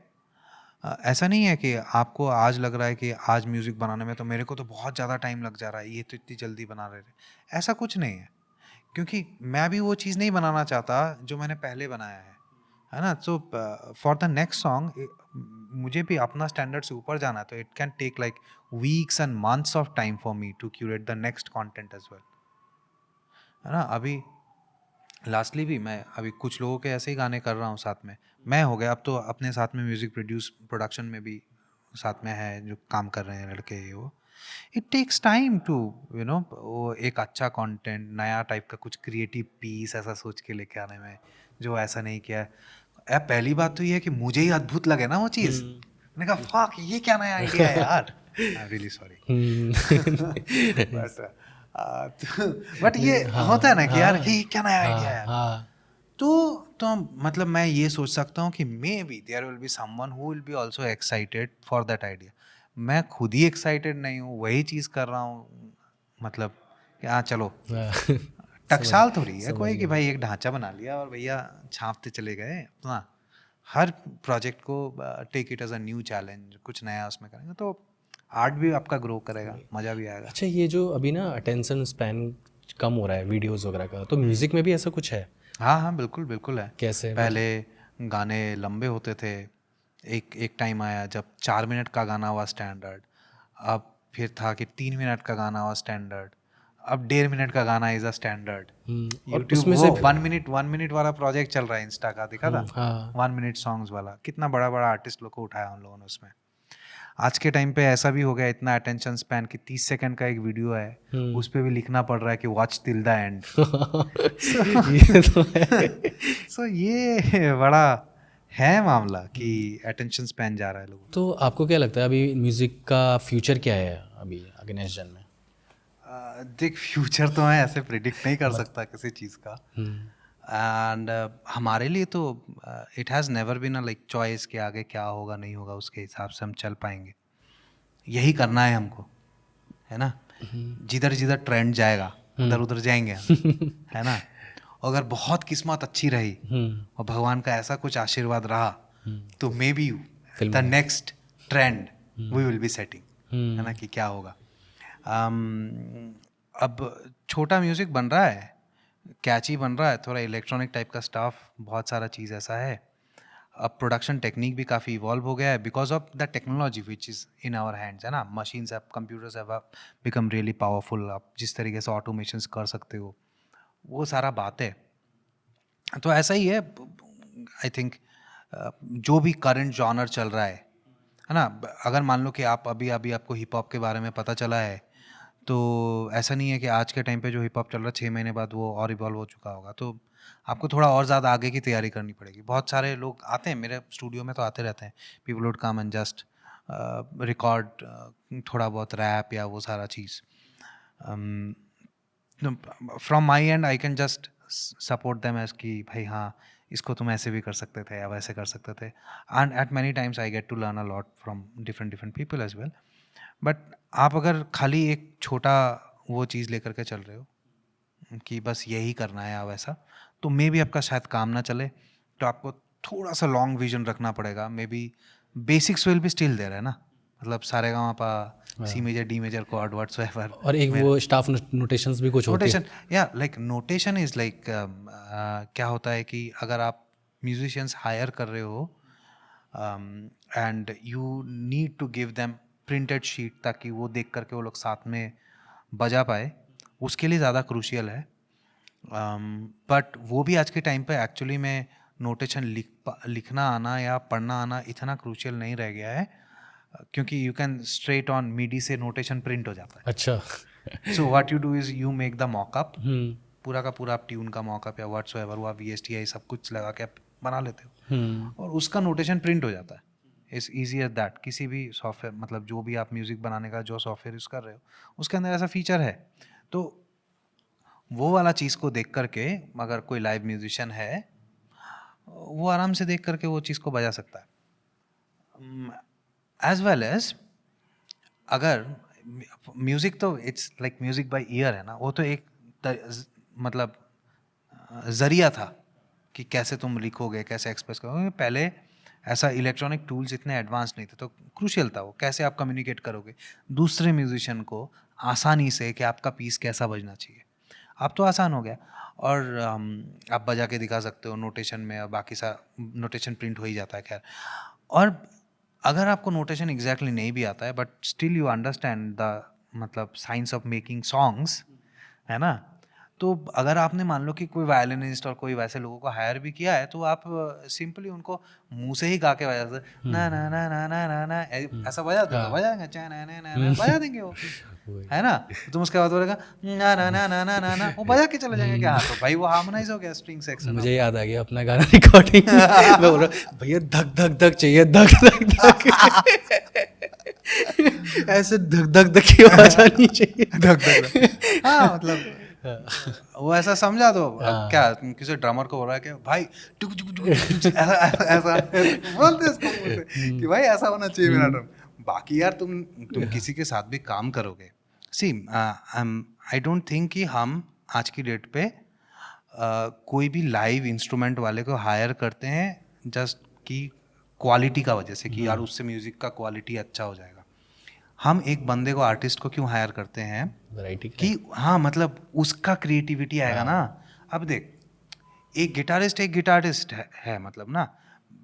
ऐसा नहीं है कि आपको आज लग रहा है कि आज म्यूज़िक बनाने में तो मेरे को तो बहुत ज़्यादा टाइम लग जा रहा है, ये तो इतनी जल्दी बना रहे थे, ऐसा कुछ नहीं है। क्योंकि मैं भी वो चीज़ नहीं बनाना चाहता जो मैंने पहले बनाया है ना। So for the next song मुझे भी अपना स्टैंडर्ड से ऊपर जाना है, तो it can take like weeks and months of time for me to curate the next content as well, है ना। अभी लास्टली भी मैं अभी कुछ लोगों के ऐसे ही गाने कर रहा हूँ साथ में, मैं हो गया अब तो अपने साथ में म्यूज़िक प्रोडक्शन में भी साथ में है जो काम कर रहे हैं लड़के, ये वो it takes time to you know, वो एक अच्छा कंटेंट, नया टाइप का कुछ क्रिएटिव पीस ऐसा सोच के लेके आने में, जो ऐसा नहीं किया है। यार पहली बात तो ये है कि मुझे ही अद्भुत लगे ना वो चीज़, मैंने कहा फक ये क्या नया आइडिया है यार, I am really sorry. But ये होता है ना कि यार ये क्या नया आइडिया है यार। तो मतलब मैं ये सोच सकता हूँ कि maybe there will be someone who will be also excited for that idea. मैं खुद ही एक्साइटेड नहीं हूँ, वही चीज़ कर रहा हूँ, मतलब कि हाँ चलो टकसाल थोड़ी है कोई कि भाई एक ढांचा बना लिया और भैया छापते चले गए अपना। हर प्रोजेक्ट को take it as a new challenge, कुछ नया उसमें करेंगे तो आर्ट भी आपका ग्रो करेगा, मज़ा भी आएगा। अच्छा, ये जो अभी ना अटेंशन स्पैन कम हो रहा है वीडियोस वगैरह का, तो म्यूजिक में भी ऐसा कुछ है? हाँ हाँ बिल्कुल बिल्कुल है। कैसे? पहले गाने लंबे होते थे, एक टाइम आया जब 4 मिनट का गाना हुआ स्टैंडर्ड, अब फिर था कि 3 मिनट का गाना हुआ स्टैंडर्ड, अब 1.5 मिनट का गाना इज अ स्टैंडर्ड। और यूट्यूब उसमें वो से 1 मिनट वाला प्रोजेक्ट चल रहा है इंस्टा का, देखा था? हाँ 1 मिनट सॉन्ग्स वाला, कितना बड़ा बड़ा आर्टिस्ट लोग को उठाया उन लोगों ने उसमें। आज के टाइम पे ऐसा भी हो गया, इतना अटेंशन स्पैन कि 30 सेकंड का एक वीडियो है, उस पर भी लिखना पड़ रहा है कि वॉच टिल द एंड। ये तो है। सो ये बड़ा है मामला कि अटेंशन स्पैन जा रहा है लोगों तो आपको क्या लगता है अभी म्यूजिक का फ्यूचर क्या है अभी आगे नेक्स्ट जन में? का। देख फ्यूचर तो मैं ऐसे प्रिडिक्ट नहीं कर सकता किसी चीज़ का, एंड हमारे लिए तो it has never been a like choice कि आगे क्या होगा नहीं होगा, उसके हिसाब से हम चल पाएंगे, यही करना है हमको, है ना। जिधर जिधर ट्रेंड जाएगा उधर उधर जाएंगे हम, है ना। अगर बहुत किस्मत अच्छी रही और भगवान का ऐसा कुछ आशीर्वाद रहा तो maybe the next trend we will be setting, है ना, कि क्या होगा। अब छोटा म्यूज़िक बन रहा है, कैची बन रहा है, थोड़ा इलेक्ट्रॉनिक टाइप का स्टाफ, बहुत सारा चीज़ ऐसा है। अब प्रोडक्शन टेक्निक भी काफ़ी इवॉल्व हो गया है because of the technology which is in our hands, है ना। Machines have, computers have become really powerful. आप जिस तरीके से ऑटोमेशंस कर सकते हो वो सारा बात है। तो ऐसा ही है आई थिंक, जो भी करंट जॉनर चल रहा है ना। अगर मान लो कि आप अभी अभी आपको हिप हॉप के बारे में पता चला है तो ऐसा नहीं है कि आज के टाइम पे जो हिप हॉप चल रहा है 6 महीने बाद वो और इवॉल्व हो चुका होगा, तो आपको थोड़ा और ज़्यादा आगे की तैयारी करनी पड़ेगी। बहुत सारे लोग आते हैं मेरे स्टूडियो में, तो आते रहते हैं, people would come and just record थोड़ा बहुत रैप या वो सारा चीज़। From my and I can just support them as कि भाई हाँ, इसको तुम ऐसे भी कर सकते थे या वैसे कर सकते थे। And at many times I get to learn a lot from different different people as well. But आप अगर खाली एक छोटा वो चीज़ लेकर के चल रहे हो कि बस यही करना है या वैसा, तो मे बी आपका शायद काम ना चले। तो आपको थोड़ा सा लॉन्ग विजन रखना पड़ेगा। Maybe basics will be still there, है ना, मतलब सारे गाँव पा C major D major chord whatsoever. और एक वो स्टाफ नोटेशंस भी कुछ होते हैं। नोटेशन, या लाइक नोटेशन इज लाइक क्या होता है कि अगर आप म्यूजिशियंस हायर कर रहे हो and you need to give them printed sheet ताकि वो देख करके वो लोग साथ में बजा पाए, उसके लिए ज़्यादा क्रूशियल है। बट वो भी आज के टाइम पे एक्चुअली में नोटेशन लिखना आना या पढ़ना आना इतना क्रूशियल नहीं रह गया है, क्योंकि you can straight on midi से नोटेशन प्रिंट हो जाता है। अच्छा। So what you do is you make the mock-up, पूरा का पूरा आप ट्यून का मॉकअप या व्हाट्सएवर वो VSTI सब कुछ लगा के आप बना लेते हो, और उसका नोटेशन प्रिंट हो जाता है। It's easy as that. किसी भी सॉफ्टवेयर, मतलब जो भी आप म्यूज़िक बनाने का जो सॉफ्टवेयर यूज़ कर रहे हो उसके अंदर ऐसा फीचर है। तो वो वाला चीज़ को देख करके अगर कोई लाइव म्यूजिशियन है, वो आराम से देख करके वो चीज़ को बजा सकता है। एज वेल एज अगर म्यूज़िक, तो it's like music by year है ना, वो तो एक मतलब ज़रिया था कि कैसे तुम लिखोगे, कैसे एक्सप्रेस करोगे। पहले ऐसा इलेक्ट्रॉनिक टूल्स इतने एडवांस नहीं थे, तो क्रूशियल था वो कैसे आप कम्युनिकेट करोगे दूसरे म्यूजिशियन को आसानी से कि आपका पीस कैसा बजना चाहिए। अब तो आसान हो गया, और आप बजा के दिखा सकते हो नोटेशन में, और बाकी सा नोटेशन प्रिंट हो ही जाता है। खैर, और अगर आपको नोटेशन एग्जैक्टली नहीं भी आता है but still you understand the मतलब साइंस ऑफ मेकिंग सॉन्ग्स, है ना, तो अगर आपने मान लो कि कोई वायलिनिस्ट और कोई वैसे लोगों को हायर भी किया है, तो आप सिंपली उनको मुंह से ही गा के बजा सकते, ना ना ना ना ना ना ना ऐसा बजा दो, तो बजाएंगे, चाहे ना ना ना ना बजा देंगे वो, है ना। तुम उसके बाद बोलेगा ना ना ना ना ना ना ना, वो बजा के चले जाएंगे क्या, तो भाई वो हार्मोनाइज हो गया स्ट्रिंग सेक्शन। मुझे याद आ गया अपना गाना रिकॉर्डिंग। मैं बोल रहा भैया धक धक धक चाहिए, धक धक धक। ऐसे धक धक धक की आवाज आनी चाहिए। धक धक, हाँ मतलब वो ऐसा समझा दो। अब क्या किसी ड्रमर को हो रहा है कि भाई टुक टुक टुक टुक, ऐसा ऐसा बोलते हैं इसको मुंह से कि भाई ऐसा होना चाहिए मेरा ड्रम। बाकी यार तुम किसी के साथ भी काम करोगे, सी आई डोंट थिंक कि हम आज की डेट पे कोई भी लाइव इंस्ट्रूमेंट वाले को हायर करते हैं जस्ट कि क्वालिटी का वजह से कि यार उससे म्यूजिक का क्वालिटी अच्छा हो जाएगा। हम एक बंदे को, आर्टिस्ट को क्यों हायर करते हैं वैरायटी कि हाँ मतलब उसका क्रिएटिविटी आएगा ना। अब देख, एक गिटारिस्ट है मतलब ना,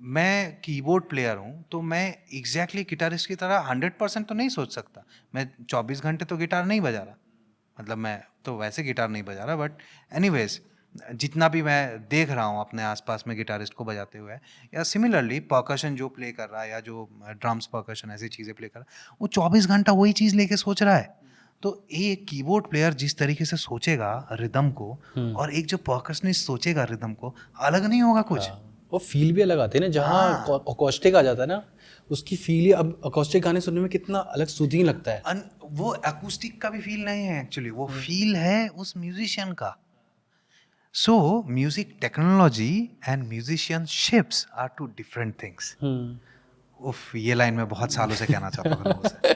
मैं कीबोर्ड प्लेयर हूँ, तो मैं एग्जैक्टली गिटारिस्ट की तरह 100% तो नहीं सोच सकता। मैं 24 घंटे तो गिटार नहीं बजा रहा, मतलब मैं तो वैसे गिटार नहीं बजा रहा, बट एनीवेज जितना भी मैं देख रहा हूँ अपने आसपास में गिटारिस्ट को बजाते हुए, या सिमिलरली परकशन जो प्ले कर रहा है या जो ड्रम्स परकशन ऐसी चीज़ें प्ले कर रहा है, वो 24 घंटा वही चीज़ लेके सोच रहा है। तो एक कीबोर्ड प्लेयर जिस तरीके से सोचेगा रिदम को, और एक जो परकशनिस्ट सोचेगा रिदम को, अलग नहीं होगा कुछ। वो फील भी अलग आते हैं ना, जहाँ अकॉस्टिक आ जाता है ना, उसकी फील ही, अब अकॉस्टिक गाने सुनने में कितना अलग सूदिंग लगता है। वो अकूस्टिक का भी फील नहीं है एक्चुअली, वो फील है उस म्यूजिशियन का। So music technology and musicianships are two different things. उफ, ये लाइन मैं बहुत सालों से कहना चाहता हूँ लोगों से।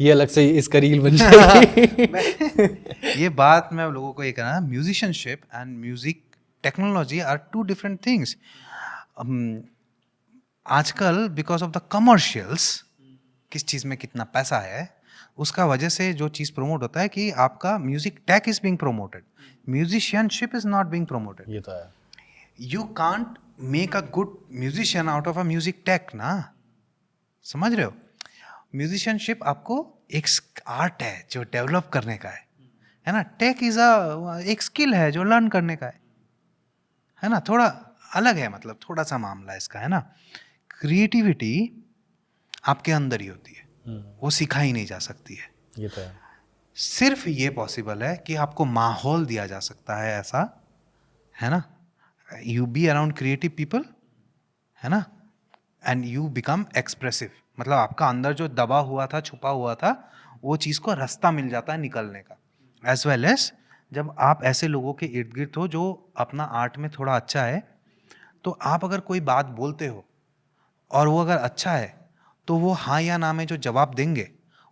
ये अलग से इसका रील बन जाएगी। ये बात मैं लोगों को ये कहना, musicianship and music technology are two different things. आजकल बिकॉज ऑफ द कमर्शियल्स, किस चीज़ में कितना पैसा है उसका वजह से जो चीज़ प्रमोट होता है कि आपका music tech is being promoted, musicianship is not being promoted. ये तो है। You can't make a good musician out of a music tech ना, समझ रहे हो। म्यूजिशियनशिप आपको एक आर्ट है जो डेवलप करने का है ना। टेक इज एक स्किल है जो लर्न करने का है ना, थोड़ा अलग है, मतलब थोड़ा सा मामला इसका, है ना। क्रिएटिविटी आपके अंदर ही होती है, वो सिखाई नहीं जा सकती है। ये तो है। सिर्फ ये पॉसिबल है कि आपको माहौल दिया जा सकता है ऐसा, है ना, you be around creative people, है ना, एंड यू बिकम एक्सप्रेसिव, मतलब आपका अंदर जो दबा हुआ था, छुपा हुआ था, वो चीज़ को रास्ता मिल जाता है निकलने का। एज वेल एज जब आप ऐसे लोगों के इर्द गिर्द हो जो अपना आर्ट में थोड़ा अच्छा है, तो आप अगर कोई बात बोलते हो और वो अगर अच्छा है, तो वो हाँ या ना में जो जवाब देंगे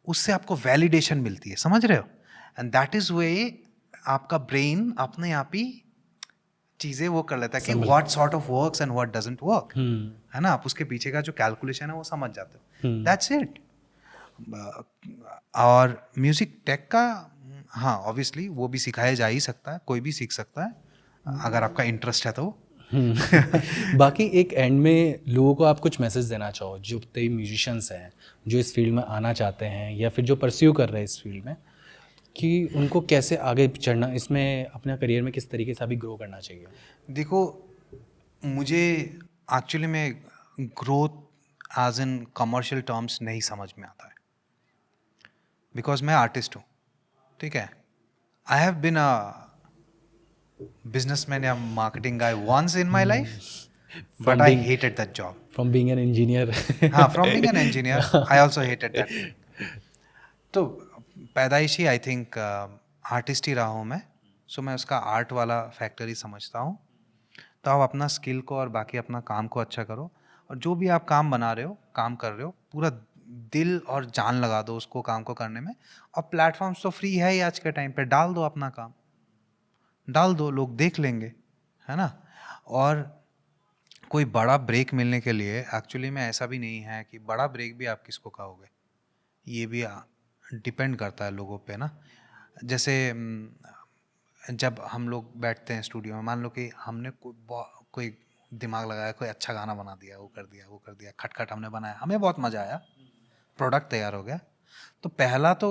उससे आपको वैलिडेशन मिलती है, समझ रहे हो? एंड दैट इज़ वे आपका ब्रेन अपने आप ही चीज़ें वो कर लेता है कि what sort of works and what doesn't work, है ना, आप उसके पीछे का जो कैलकुलेशन है वो समझ जाते हो, दैट्स इट। और म्यूजिक टेक का, हाँ ऑब्वियसली वो भी सिखाया जा ही सकता है, कोई भी सीख सकता है अगर आपका इंटरेस्ट है तो। बाकी एक एंड में लोगों को आप कुछ मैसेज देना चाहो, जो कई म्यूजिशियंस हैं जो इस फील्ड में आना चाहते हैं या फिर जो परस्यू कर रहे हैं इस फील्ड में, कि उनको कैसे आगे चढ़ना, इसमें अपना करियर में किस तरीके से अभी ग्रो करना चाहिए? देखो, मुझे एक्चुअली में growth as in commercial terms नहीं समझ में आता है, बिकॉज मैं आर्टिस्ट हूँ, ठीक है। I have been a businessman या marketing guy once in my life, but I hated that job. From being an engineer. हाँ, from being an engineer I also hated that thing. तो पैदाइशी आई थिंक आर्टिस्ट ही रहा हूँ मैं, सो मैं उसका आर्ट वाला फैक्टर ही समझता हूँ। तो आप अपना स्किल को और बाकी अपना काम को अच्छा करो, और जो भी आप काम बना रहे हो, काम कर रहे हो, पूरा दिल और जान लगा दो उसको, काम को करने में। और प्लेटफॉर्म्स तो फ्री है ही आज के टाइम पे, डाल दो अपना काम, डाल दो, लोग देख लेंगे, है ना। और कोई बड़ा ब्रेक मिलने के लिए एक्चुअली में ऐसा भी नहीं है कि बड़ा ब्रेक भी आप किसको कहोगे, ये भी डिपेंड करता है लोगों पे ना। जैसे जब हम लोग बैठते हैं स्टूडियो में, मान लो कि हमने कोई दिमाग लगाया, कोई अच्छा गाना बना दिया, वो कर दिया, वो कर दिया, खटखट हमने बनाया, हमें बहुत मज़ा आया, प्रोडक्ट तैयार हो गया, तो पहला तो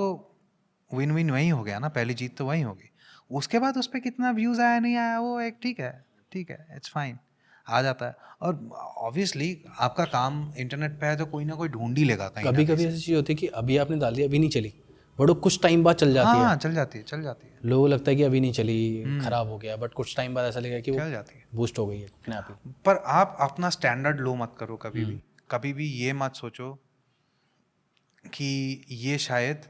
विन विन वही हो गया ना, पहली जीत तो वही होगी। उसके बाद उस पर कितना व्यूज़ आया नहीं आया वो एक ठीक है, ठीक है, इट्स फाइन, आ जाता है। और ऑब्वियसली आपका काम इंटरनेट पे है तो कोई ना कोई ढूंढ ही लेगा कहीं ना कभी कहीं कभी से। ऐसी चीज़ होती है कि अभी आपने डाल दिया, अभी नहीं चली, बट कुछ टाइम बाद चल जाती है। हाँ, चल जाती है, चल जाती है, लोगों को लगता है कि अभी नहीं चली, खराब हो गया, बट कुछ टाइम बाद ऐसा लगेगा कि वो चल जाती है। बूस्ट हो गई है अपने आप ही। पर आप अपना स्टैंडर्ड लो मत करो कभी भी, कभी भी ये मत सोचो कि ये शायद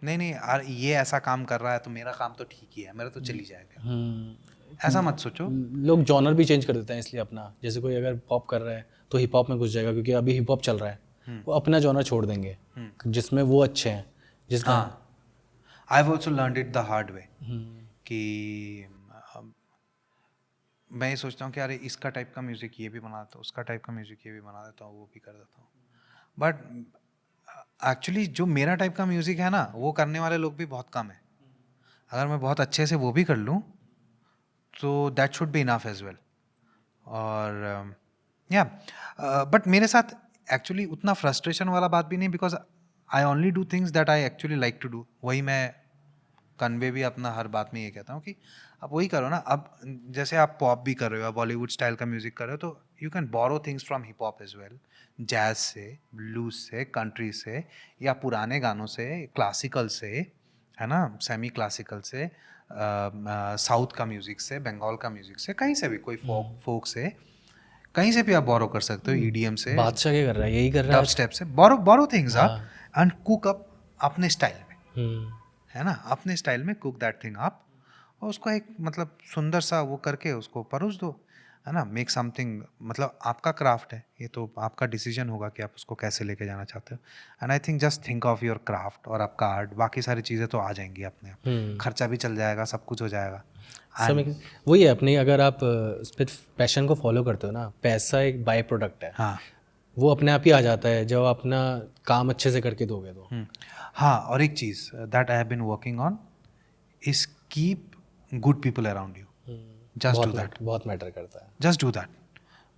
नहीं नहीं यार ये ऐसा काम कर रहा है तो मेरा काम तो ठीक ही है, मेरा तो चल ही जाएगा, ऐसा मत सोचो। लोग जॉनर भी चेंज कर देते हैं इसलिए अपना, जैसे कोई अगर पॉप कर रहा है तो हिप हॉप में घुस जाएगा क्योंकि अभी हिप हॉप चल रहा है, वो अपना जॉनर छोड़ देंगे जिसमें वो अच्छे हैं, जिसका I have also learned it the hard way कि मैं ये सोचता हूँ कि अरे इसका टाइप का म्यूज़िक ये भी बना देता हूँ, उसका टाइप का म्यूज़िक ये भी बना देता हूँ, वो भी कर देता हूँ, बट एक्चुअली जो मेरा टाइप का म्यूज़िक है ना, वो करने वाले लोग भी बहुत कम है। अगर मैं बहुत अच्छे से वो भी कर लूँ तो that should be enough as well. और या बट मेरे साथ एक्चुअली उतना फ्रस्ट्रेशन वाला बात भी नहीं, because I only do things that I actually like to do. वही मैं कन्वे भी अपना हर बात में ये कहता हूँ कि आप वही करो ना। अब जैसे आप पॉप भी कर रहे हो, आप बॉलीवुड स्टाइल का म्यूज़िक कर रहे हो, तो you can borrow things from hip hop as well, jazz से, ब्लूज से, कंट्री से, या पुराने गानों से, क्लासिकल से, है ना, सेमी क्लासिकल से, साउथ का म्यूज़िक से, बंगाल का म्यूज़िक से, कहीं से भी, कोई फोक से, कहीं से भी आप बोरो कर सकते हो, ईडीएम से, बादशाह क्या कर रहा है, यही कर रहा डब है। स्टेप से, borrow things up and cook up अपने स्टाइल में, है ना, अपने स्टाइल में कुक दैट थिंग अप, और उसको एक मतलब सुंदर सा वो करके उसको परोस दो, है ना, मेक समथिंग। मतलब आपका क्राफ्ट है ये, तो आपका डिसीजन होगा कि आप उसको कैसे लेके जाना चाहते हो। And I think just think of your craft और आपका आर्ट, बाकी सारी चीज़ें तो आ जाएंगी अपने आप, खर्चा भी चल जाएगा, सब कुछ हो जाएगा। समय वही है अपनी, अगर आप उस पर पैशन को फॉलो करते हो ना, पैसा एक बाय प्रोडक्ट है, हाँ, वो अपने आप ही आ जाता है जब अपना काम अच्छे से करके दोगे तो। हाँ, और एक चीज़ that I have been working on is keep good people around you, just do that, बहुत मैटर करता है। Just do that.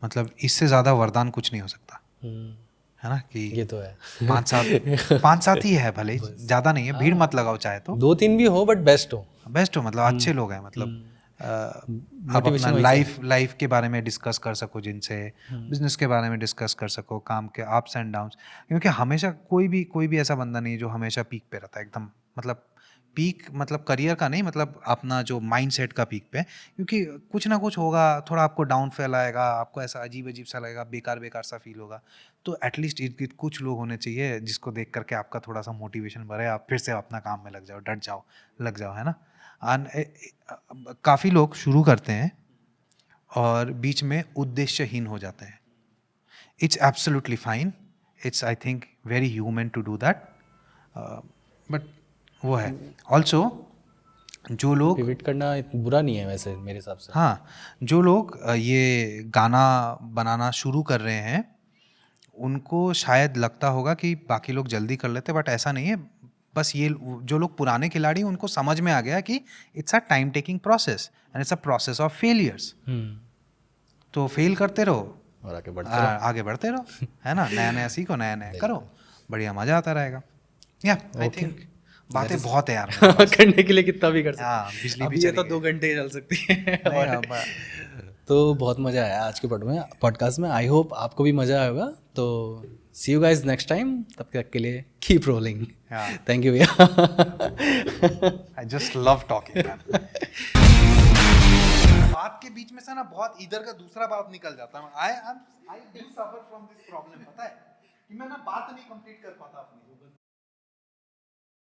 मतलब इससे ज़्यादा वरदान कुछ नहीं हो सकता, है ना, कि ये तो है। 5-7 ही है, भले ज़्यादा नहीं है, भीड़ मत लगाओ चाहे तो, 2-3 भी हो बट बेस्ट हो। बेस्ट हो, मतलब अच्छे लोग हैं, मतलब आप अपना लाइफ के बारे में डिस्कस कर सको जिनसे, बिजनेस के बारे में डिस्कस कर सको, काम के अप्स एंड डाउन्स, क्योंकि हमेशा कोई भी ऐसा बंदा नहीं है जो हमेशा पीक पे रहता है एकदम, मतलब पीक मतलब करियर का नहीं, मतलब अपना जो माइंडसेट का पीक पे, क्योंकि कुछ ना कुछ होगा, थोड़ा आपको डाउन फील आएगा, आपको ऐसा अजीब अजीब सा लगेगा, बेकार बेकार सा फील होगा, तो एटलीस्ट इर्द गिर्द कुछ लोग होने चाहिए जिसको देख करके आपका थोड़ा सा मोटिवेशन बढ़े, आप फिर से अपना काम में लग जाओ, डट जाओ, लग जाओ, है ना। काफ़ी लोग शुरू करते हैं और बीच में उद्देश्यहीन हो जाते हैं. It's absolutely fine. It's, I think, very human to do that. But वो है. Also, जो लोग पिवट करना बुरा नहीं है वैसे मेरे हिसाब से। हाँ, जो लोग ये गाना बनाना शुरू कर रहे हैं, उनको शायद लगता होगा कि बाकी लोग जल्दी कर लेते, बट ऐसा नहीं है. बस ये जो लोग पुराने खिलाड़ी हैं, उनको समझ में आ गया कि it's a time taking process and it's a process of failures. तो फेल करते रहो और आगे बढ़ते रहो, है ना. नया नया सीखो, नया नया करो, बढ़िया मजा आता रहेगा. या आई थिंक बातें बहुत है यार मेरे पास. करने के लिए कितना भी कर सकते हाँ, बिजली भी अभी ये तो चली 2 घंटे चल सकती है। नहीं, और तो बहुत मज़ा आया आज के पॉडकास्ट में। आई होप आपको भी मज़ा आएगा। तो सी यू गाइज नेक्स्ट टाइम, तब तक के लिए कीप रोलिंग। थैंक यू भैया। I just love talking. बात के बीच में से ना बहुत इधर का दूसरा बात निकल जाता है. I do suffer from this problem, पता है कि मैं ना बात नहीं कंप्लीट कर पाता अपनी.